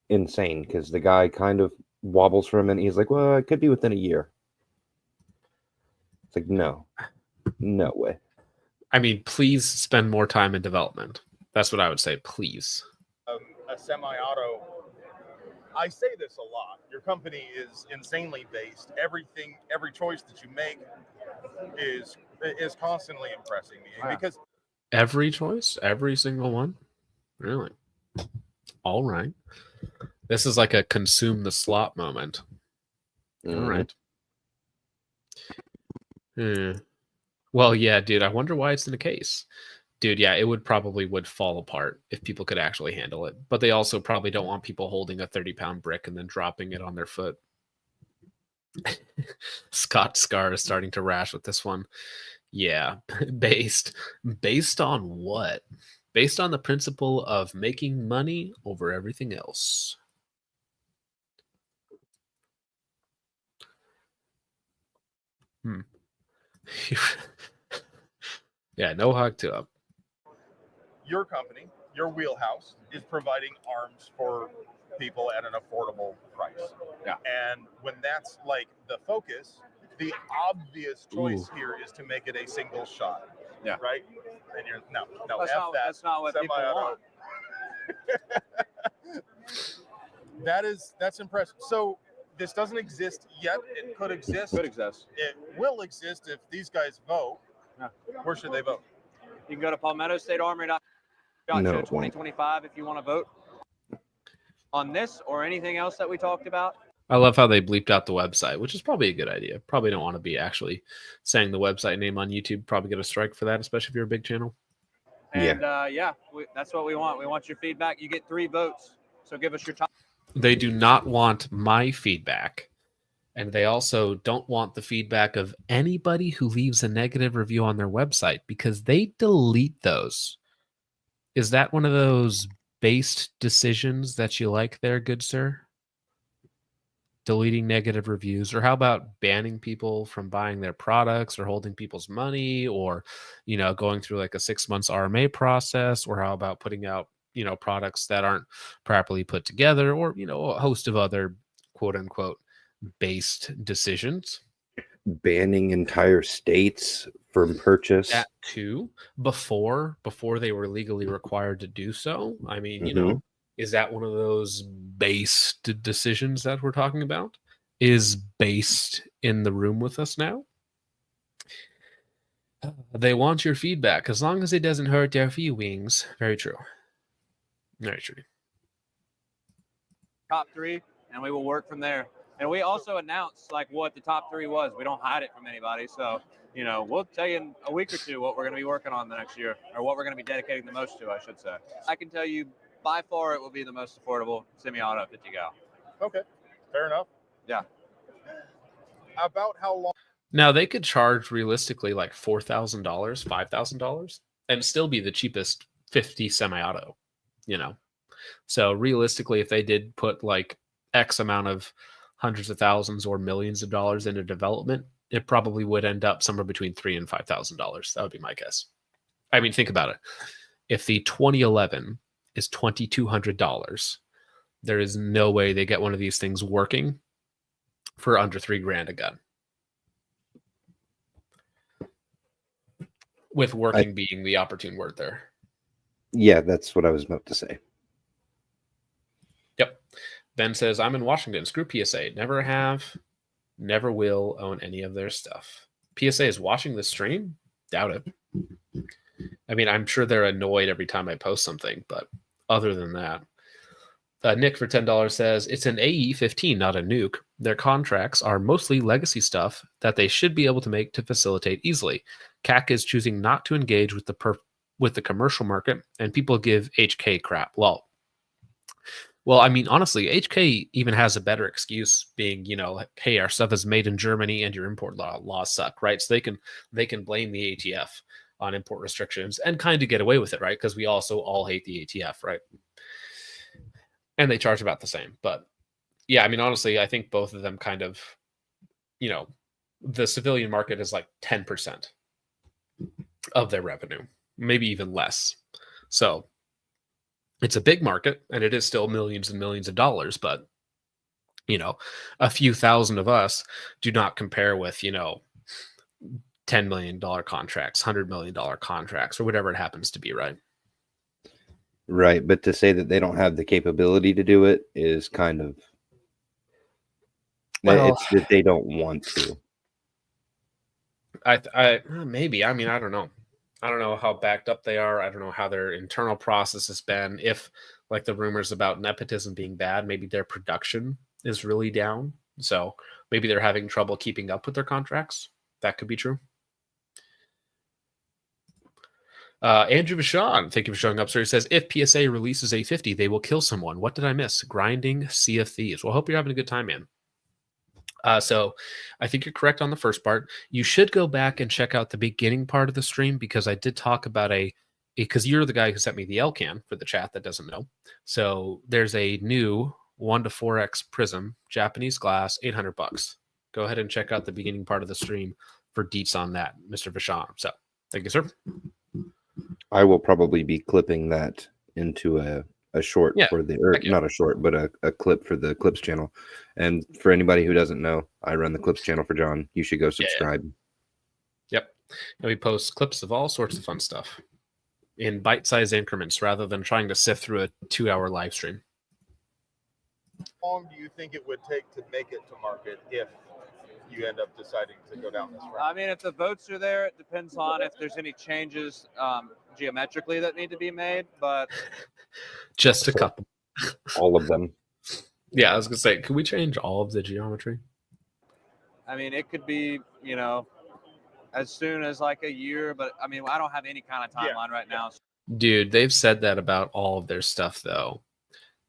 insane because the guy kind of wobbles for a minute. He's like, well, it could be within a year. It's like, no way. I mean, please spend more time in development. That's what I would say. Please. a semi-auto, I say this a lot. Your company is insanely based. Every choice that you make is constantly impressing me because every choice, every single one, really. All right. This is like a consume the slot moment. All right. Well, yeah, dude. I wonder why it's in the case. Dude, yeah, it would fall apart if people could actually handle it. But they also probably don't want people holding a 30-pound brick and then dropping it on their foot. Scott Scar is starting to rash with this one. Yeah, based on what? Based on the principle of making money over everything else. Yeah, no hug to up. Your company, your wheelhouse, is providing arms for people at an affordable price. Yeah. And when that's like the focus, the obvious choice here is to make it a single shot. Yeah. Right? And you're no, that's not what people want. That's impressive. So this doesn't exist yet. It could exist. Could exist. It will exist if these guys vote. Yeah. Where should they vote? You can go to palmettostatearmory.com/2025 if you want to vote on this or anything else that we talked about. I love how they bleeped out the website, which is probably a good idea. Probably don't want to be actually saying the website name on YouTube. Probably get a strike for that, especially if you're a big channel. And that's what we want. We want your feedback. You get 3 votes. So give us your time. They do not want my feedback. And they also don't want the feedback of anybody who leaves a negative review on their website because they delete those. Is that one of those based decisions that you like there, good sir? Deleting negative reviews? Or how about banning people from buying their products or holding people's money or, going through like a 6 months RMA process? Or how about putting out, products that aren't properly put together or, a host of other quote unquote based decisions? Banning entire states from purchase. That too, before they were legally required to do so. I mean, is that one of those based decisions that we're talking about? Is based in the room with us now? They want your feedback as long as it doesn't hurt their feelings. Very true. Very true. Top 3, and we will work from there. And we also announced like what the top 3 was. We don't hide it from anybody. So, we'll tell you in a week or two what we're going to be working on the next year, or what we're going to be dedicating the most to, I should say. I can tell you by far it will be the most affordable semi-auto 50 cal. Okay, fair enough. Yeah. About how long? Now they could charge realistically like $4,000, $5,000, and still be the cheapest 50 semi-auto. So realistically, if they did put like X amount of hundreds of thousands or millions of dollars into development, it probably would end up somewhere between $3,000 and $5,000. That would be my guess. I mean, think about it. If the 2011 is $2,200, there is no way they get one of these things working for under $3,000 a gun. With working being the opportune word there. Yeah, that's what I was about to say. Yep. Ben says, I'm in Washington. Screw PSA. Never have, never will own any of their stuff. PSA is watching the stream? Doubt it. I mean, I'm sure they're annoyed every time I post something, but other than that. Nick for $10 says, it's an AE-15, not a nuke. Their contracts are mostly legacy stuff that they should be able to make to facilitate easily. CAC is choosing not to engage with the commercial market, and people give HK crap. Well, I mean, honestly, HK even has a better excuse, being, hey, our stuff is made in Germany and your import laws suck, right? So they can blame the ATF on import restrictions and kind of get away with it, right? Because we also all hate the ATF, right? And they charge about the same. But yeah, I mean, honestly, I think both of them kind of, the civilian market is like 10% of their revenue, maybe even less. So it's a big market, and it is still millions and millions of dollars, but a few thousand of us do not compare with, $10 million contracts, $100 million contracts, or whatever it happens to be, right? Right, but to say that they don't have the capability to do it is kind of, it's that they don't want to. I maybe. I mean, I don't know. I don't know how backed up they are. I don't know how their internal process has been. If, like the rumors about nepotism being bad, maybe their production is really down. So maybe they're having trouble keeping up with their contracts. That could be true. Andrew Vachon, thank you for showing up, sir. He says, if PSA releases a 50, they will kill someone. What did I miss? Grinding Sea of Thieves. Well, I hope you're having a good time, man. So I think you're correct on the first part. You should go back and check out the beginning part of the stream, because I did talk about because you're the guy who sent me the LCAN for the chat that doesn't know. So there's a new 1-4x prism, Japanese glass, $800. Go ahead and check out the beginning part of the stream for deets on that, Mr. Vachon. So thank you, sir. I will probably be clipping that into a short for the, or not a short, but a clip for the Clips channel. And for anybody who doesn't know, I run the Clips channel for John. You should go subscribe. Yep. And we post clips of all sorts of fun stuff in bite-sized increments rather than trying to sift through a 2-hour live stream. How long do you think it would take to make it to market if you end up deciding to go down this route? I mean, if the votes are there, it depends on if there's any changes geometrically that need to be made, but just a couple. All of them. Yeah, I was gonna say, could we change all of the geometry? I mean, it could be, as soon as like a year, but I mean, I don't have any kind of timeline right now. Dude, they've said that about all of their stuff, though.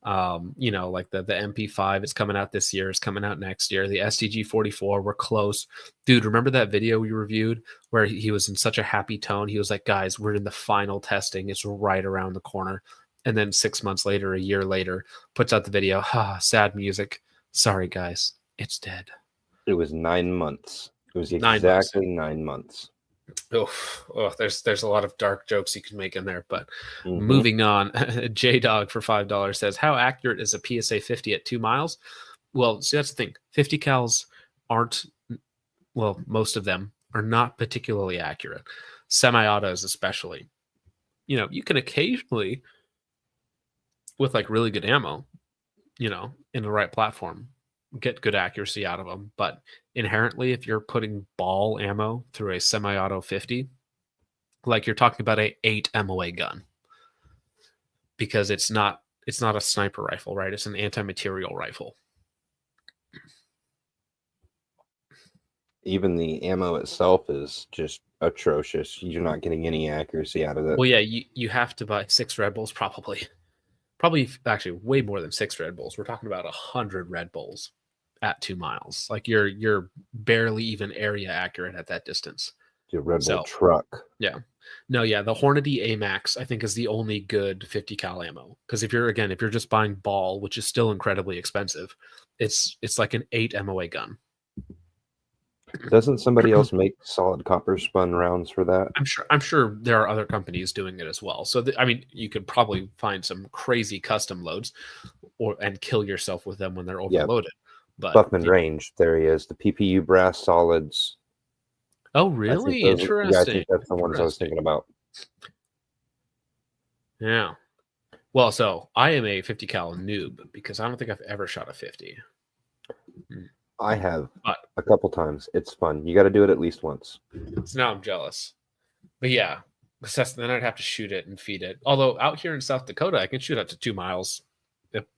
Like the MP5 is coming out this year, it's coming out next year. The STG 44, we're close. Dude, remember that video we reviewed where he was in such a happy tone? He was like, guys, we're in the final testing. It's right around the corner. And then 6 months later, a year later, puts out the video. Sad music. Sorry, guys. It's dead. It was 9 months. It was exactly 9 months. Oh, there's a lot of dark jokes you can make in there, but moving on. J-Dog for $5 says, how accurate is a PSA 50 at 2 miles? Well, see, that's the thing. 50 cals aren't, well, most of them are not particularly accurate. Semi-autos especially. You can occasionally, with like really good ammo, in the right platform, get good accuracy out of them. But inherently, if you're putting ball ammo through a semi-auto 50, like you're talking about a 8 MOA gun, because it's not a sniper rifle, right? It's an anti-material rifle. Even the ammo itself is just atrocious. You're not getting any accuracy out of it. Well, yeah, you have to buy 6 Red Bulls probably. Probably actually way more than 6 Red Bulls. We're talking about 100 Red Bulls at 2 miles. Like you're barely even area accurate at that distance. Your Red Bull So- truck. Yeah. No, yeah, the Hornady AMAX I think is the only good 50 cal ammo. Because if you're just buying ball, which is still incredibly expensive, it's like an 8 MOA gun. Doesn't somebody else make solid copper spun rounds for that? I'm sure there are other companies doing it as well. So I mean, you could probably find some crazy custom loads, and kill yourself with them when they're Yeah. overloaded. But Buckman Range, there he is. The PPU brass solids. oh, I think really? those- yeah, I Interesting. think that's the ones I was thinking about. Yeah. Well, so I am a 50 cal noob because I don't think I've ever shot a 50. I have But- a couple times. It's fun. You got to do it at least once. So now I'm jealous. But yeah, then I'd have to shoot it and feed it. Although out here in South Dakota, I can shoot up to 2 miles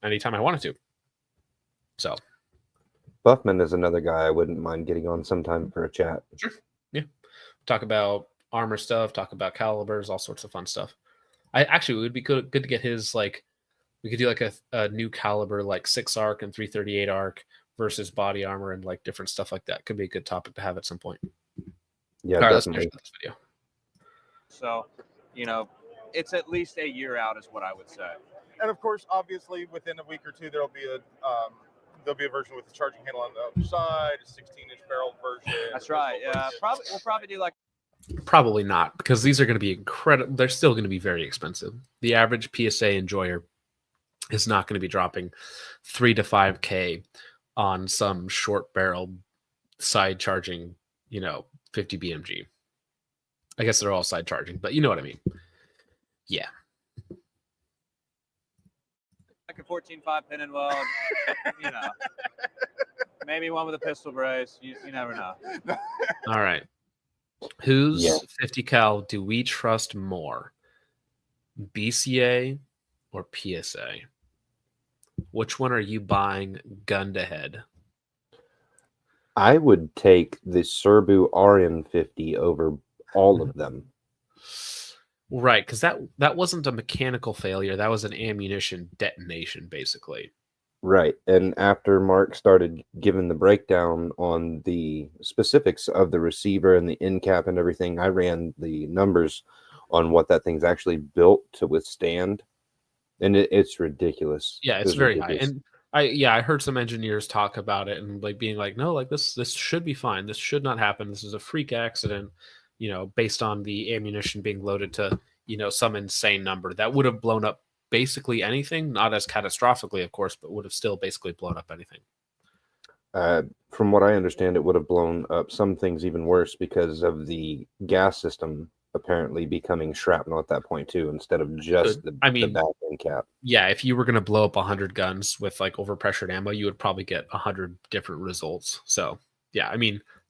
anytime I wanted to. So Buffman is another guy I wouldn't mind getting on sometime for a chat. talk about armor stuff, talk about calibers, all sorts of fun stuff. It would be good to get his, like, we could do like a new caliber, like 6 arc and 338 arc versus body armor and like different stuff like that. Could be a good topic to have at some point. Yeah, All right, let's definitely. finish this video. So, it's at least a year out, is what I would say. And of course, obviously, within a week or two, there'll be a version with the charging handle on the other side, a 16-inch barrel version. That's right. Yeah, we'll probably do like. Probably not, because these are going to be incredible. They're still going to be very expensive. The average PSA enjoyer is not going to be dropping 3 to 5K on some short barrel side charging, 50 BMG. I guess they're all side charging, but you know what I mean. Yeah. Like a 14.5 pin and weld, maybe one with a pistol brace. You never know. All right. Whose Yeah. 50 cal do we trust more? BCA or PSA? Which one are you buying gun to head? I would take the Serbu RN50 over all of them. Right, because that wasn't a mechanical failure. That was an ammunition detonation, basically. Right. And after Mark started giving the breakdown on the specifics of the receiver and the end cap and everything, I ran the numbers on what that thing's actually built to withstand. And it's ridiculous. Yeah, it's very high. ridiculous. And I heard some engineers talk about it and like being like, no, like this should be fine. This should not happen. This is a freak accident, based on the ammunition being loaded to, some insane number that would have blown up basically anything, not as catastrophically, of course, but would have still basically blown up anything. From what I understand, it would have blown up some things even worse because of the gas system apparently becoming shrapnel at that point too, instead of just the back end cap. Yeah, if you were going to blow up 100 guns with like overpressured ammo, you would probably get 100 different results. So yeah,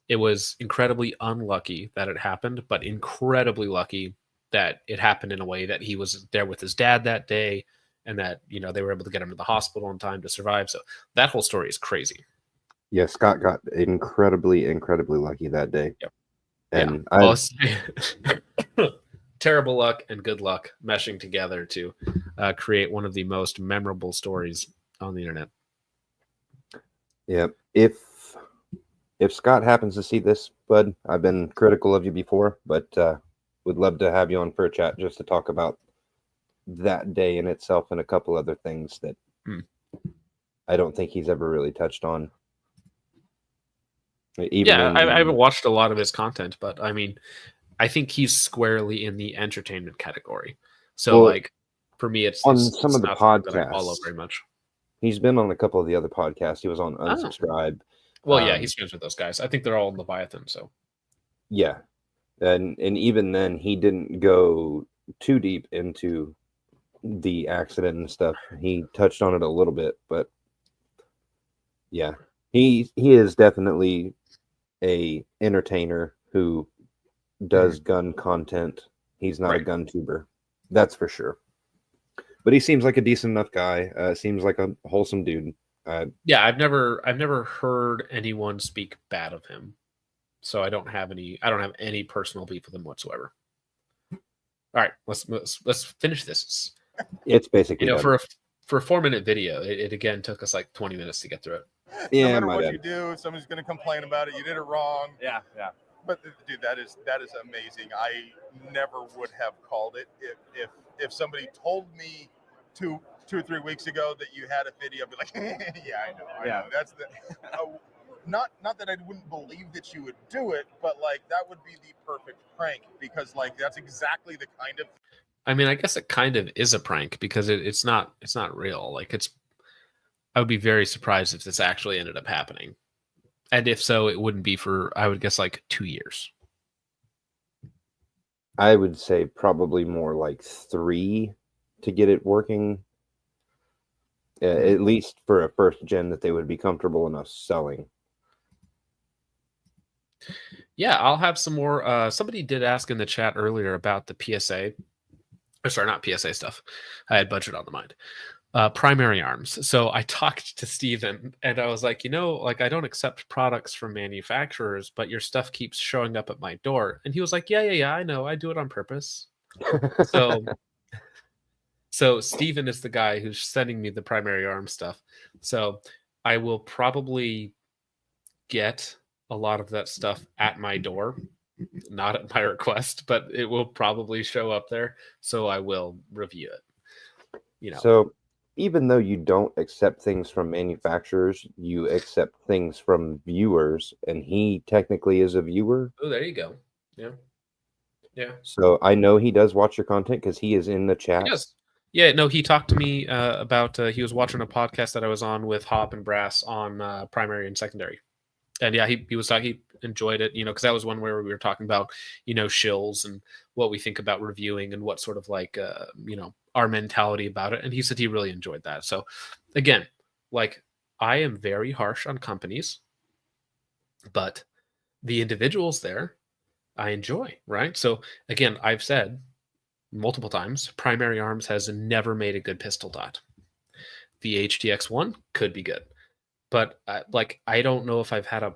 it was incredibly unlucky that it happened, but incredibly lucky that it happened in a way that he was there with his dad that day and that, they were able to get him to the hospital in time to survive. So that whole story is crazy. Yeah, Scott got incredibly lucky that day. Yep. And terrible luck and good luck meshing together to create one of the most memorable stories on the internet. Yeah, if Scott happens to see this, bud, I've been critical of you before, but would love to have you on for a chat just to talk about that day in itself and a couple other things that I don't think he's ever really touched on. I haven't watched a lot of his content, but I think he's squarely in the entertainment category. So, for me, it's on it's some of the not something that I podcasts. follow very much. He's been on a couple of the other podcasts. He was on Unsubscribe. Well, yeah, he's friends with those guys. I think they're all in Leviathan. So, yeah, and even then, he didn't go too deep into the accident and stuff. He touched on it a little bit, but yeah, he is definitely a entertainer who does gun content. He's not a gun tuber, that's for sure. But he seems like a decent enough guy. Seems like a wholesome dude. yeah, I've never heard anyone speak bad of him. So I don't have any personal beef with him whatsoever. All right, let's finish this. It's basically done. For a 4-minute video, it again took us like 20 minutes to get through it. Yeah, no matter my what bad. you do, somebody's going to complain about it. You did it wrong. Yeah. But dude, that is amazing. I never would have called it if somebody told me two or 3 weeks ago that you had a video. I'd be like, yeah, I know. That's the not that I wouldn't believe that you would do it, but like that would be the perfect prank because like that's exactly the kind of. I mean, I guess it kind of is a prank because it's not real. Like I would be very surprised if this actually ended up happening. And if so, it wouldn't be for, I would guess, like 2 years. I would say probably more like 3 to get it working. At least for a first gen that they would be comfortable enough selling. Yeah, I'll have some more. Somebody did ask in the chat earlier about the PSA. Or sorry, not PSA stuff. I had budget on the mind. Primary arms. So I talked to Steven and I was like, like I don't accept products from manufacturers, but your stuff keeps showing up at my door. And he was like, yeah, I know. I do it on purpose. So Steven is the guy who's sending me the primary arm stuff. So I will probably get a lot of that stuff at my door, not at my request, but it will probably show up there. So I will review it. So even though you don't accept things from manufacturers, you accept things from viewers, and he technically is a viewer. Oh, there you go. Yeah. So I know he does watch your content because he is in the chat. Yes. Yeah, no, he talked to me about he was watching a podcast that I was on with Hop and Brass on primary and secondary. And yeah, he was talking, he enjoyed it, because that was one where we were talking about, shills and what we think about reviewing and what sort of like, our mentality about it. And he said he really enjoyed that. So again, like I am very harsh on companies, but the individuals there, I enjoy, right? So again, I've said multiple times, Primary Arms has never made a good pistol dot. The HTX-1 could be good. But I don't know if I've had an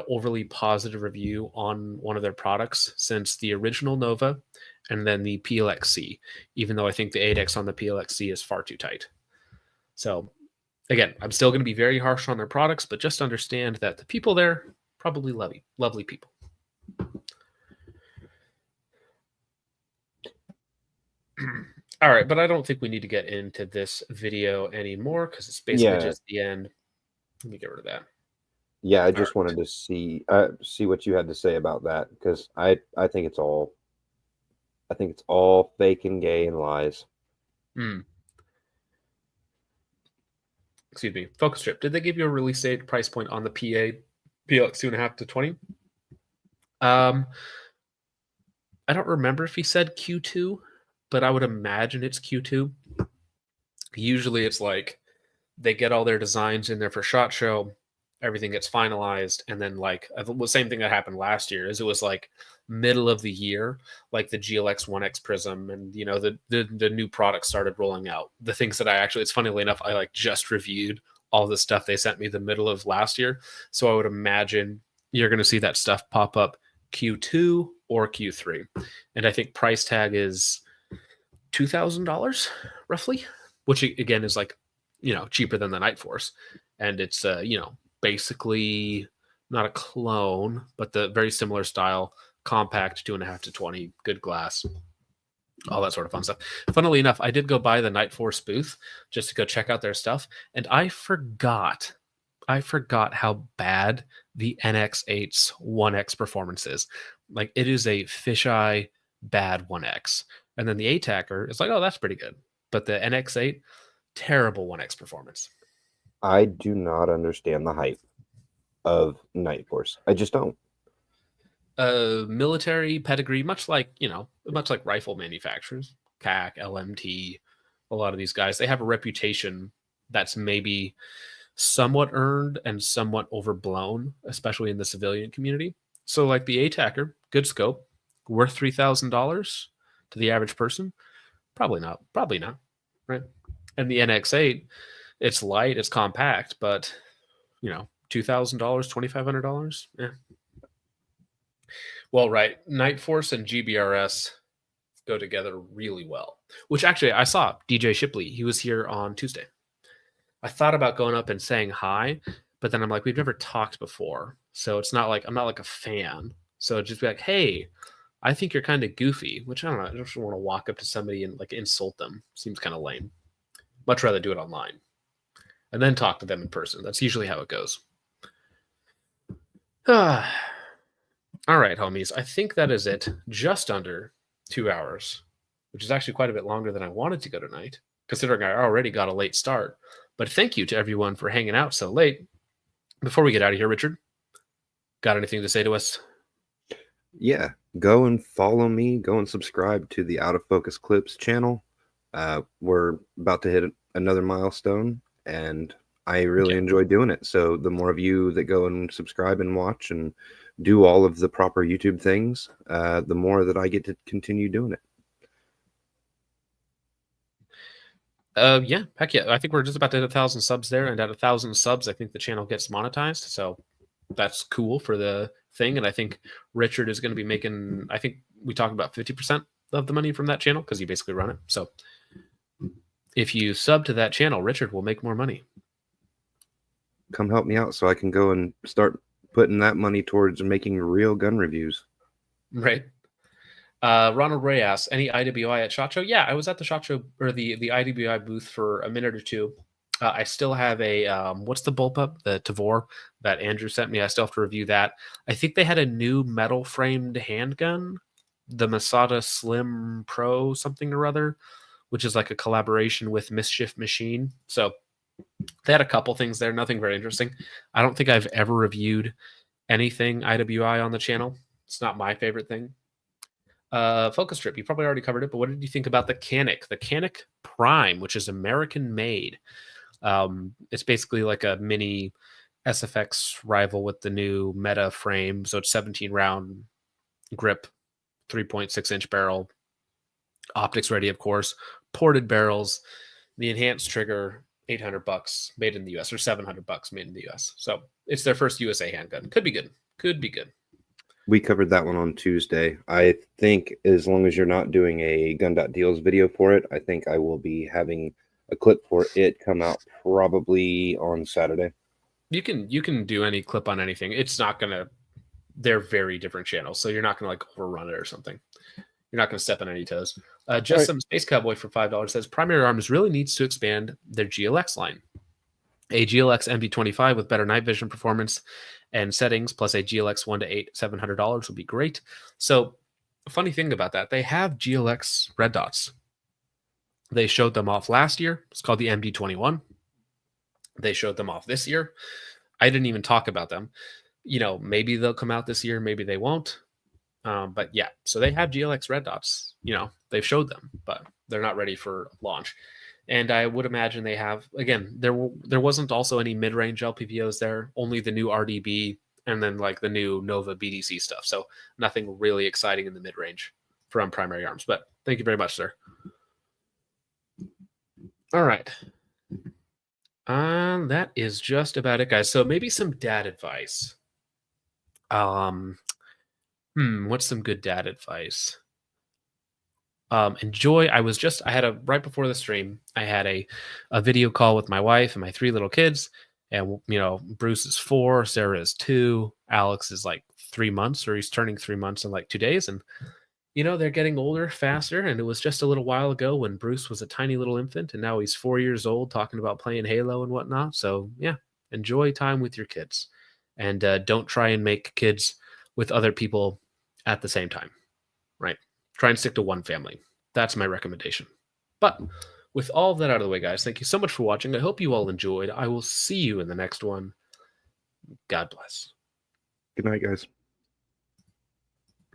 overly positive review on one of their products since the original Nova and then the PLX-C, even though I think the 8X on the PLX-C is far too tight. So again, I'm still going to be very harsh on their products, but just understand that the people there probably lovely people. All right, but I don't think we need to get into this video anymore because it's basically just the end. Let me get rid of that. Yeah, I just wanted to see what you had to say about that because I think it's all fake and gay and lies. Excuse me. Focus Strip. Did they give you a release date price point on the PLX 2.5 to 20? I don't remember if he said Q2, but I would imagine it's Q2. Usually it's like they get all their designs in there for SHOT Show, everything gets finalized, and then like the same thing that happened last year is it was like middle of the year, like the GLX 1X Prism and the new products started rolling out. The things that it's funnily enough, I like just reviewed all the stuff they sent me the middle of last year. So I would imagine you're going to see that stuff pop up Q2 or Q3. And I think price tag is $2,000 roughly, which again is like, cheaper than the Night Force. And it's, basically not a clone, but the very similar style, compact 2.5 to 20, good glass, all that sort of fun stuff. Funnily enough, I did go by the Night Force booth just to go check out their stuff. And I forgot how bad the NX8's 1X performance is. Like it is a fisheye bad 1X. And then the ATACR is like, oh, that's pretty good. But the NX8, terrible 1X performance. I do not understand the hype of Night Force. I just don't. Military pedigree, much like rifle manufacturers, CAC, LMT, a lot of these guys, they have a reputation that's maybe somewhat earned and somewhat overblown, especially in the civilian community. So like the ATACR, good scope, worth $3,000 to the average person? Probably not, right? And the NX8, it's light, it's compact, but $2,000, $2,500, yeah. Well, right. Night Force and GBRS go together really well. Which actually, I saw DJ Shipley. He was here on Tuesday. I thought about going up and saying hi, but then I'm like, we've never talked before, so it's not like I'm not like a fan. So it'd just be like, hey, I think you're kind of goofy, which I don't know. I just want to walk up to somebody and like insult them. Seems kind of lame. Much rather do it online and then talk to them in person. That's usually how it goes. All right, homies. I think that is it. Just under 2 hours, which is actually quite a bit longer than I wanted to go tonight, considering I already got a late start. But thank you to everyone for hanging out so late. Before we get out of here, Richard, got anything to say to us? Yeah, go and follow me. Go and subscribe to the Out of Focus Clips channel. We're about to hit another milestone, and I really enjoy doing it. So the more of you that go and subscribe and watch and do all of the proper YouTube things, the more that I get to continue doing it. Yeah, heck yeah. I think we're just about to hit 1,000 subs there, and at 1,000 subs, I think the channel gets monetized. So that's cool for the thing. And I think Richard is going to be making, I think we talked about 50% of the money from that channel because you basically run it. So if you sub to that channel, Richard will make more money. Come help me out so I can go and start putting that money towards making real gun reviews. Right. Ronald Ray asks, any IWI at SHOT Show? Yeah, I was at the SHOT Show, or the IWI booth for a minute or two. I still have a, what's the bullpup? The Tavor that Andrew sent me. I still have to review that. I think they had a new metal framed handgun, the Masada Slim Pro something or other, which is like a collaboration with Mischief Machine. So they had a couple things there, nothing very interesting. I don't think I've ever reviewed anything IWI on the channel. It's not my favorite thing. Focus Strip, you probably already covered it, but what did you think about the Canik? The Canik Prime, which is American made. It's basically like a mini SFX rival with the new Meta frame. So it's 17 round grip, 3.6 inch barrel, optics ready, of course, ported barrels, the enhanced trigger, $800 made in the US, or $700 made in the US. So it's their first USA handgun. Could be good. Could be good. We covered that one on Tuesday. I think as long as you're not doing a Gun.Deals video for it, I think I will be having a clip for it come out probably on Saturday. You can do any clip on anything. It's not gonna. They're very different channels, so you're not gonna like overrun it or something. You're not gonna step on any toes. Just some Space Cowboy for $5 says Primary Arms really needs to expand their GLX line. A GLX MV25 with better night vision performance and settings, plus a GLX 1-8 $700 would be great. So, funny thing about that, they have GLX red dots. They showed them off last year. It's called the MD21. They showed them off this year. I didn't even talk about them. You know, maybe they'll come out this year, maybe they won't. But yeah, so they have GLX red dots. You know, they've showed them, but they're not ready for launch. And I would imagine they have, again, there wasn't also any mid-range LPVOs there, only the new RDB and then like the new Nova BDC stuff. So nothing really exciting in the mid-range from Primary Arms. But thank you very much, sir. All right. That is just about it, guys. So maybe some dad advice. What's some good dad advice? Enjoy. I had right before the stream, I had a video call with my wife and my 3 little kids. And, you know, Bruce is 4, Sarah is 2, Alex is like 3 months, or he's turning 3 months in like 2 days. And, you know, they're getting older faster. And it was just a little while ago when Bruce was a tiny little infant, and now he's 4 years old talking about playing Halo and whatnot. So yeah, enjoy time with your kids, and don't try and make kids with other people at the same time, right? Try and stick to one family. That's my recommendation. But with all of that out of the way, guys, thank you so much for watching. I hope you all enjoyed. I will see you in the next one. God bless. Good night, guys.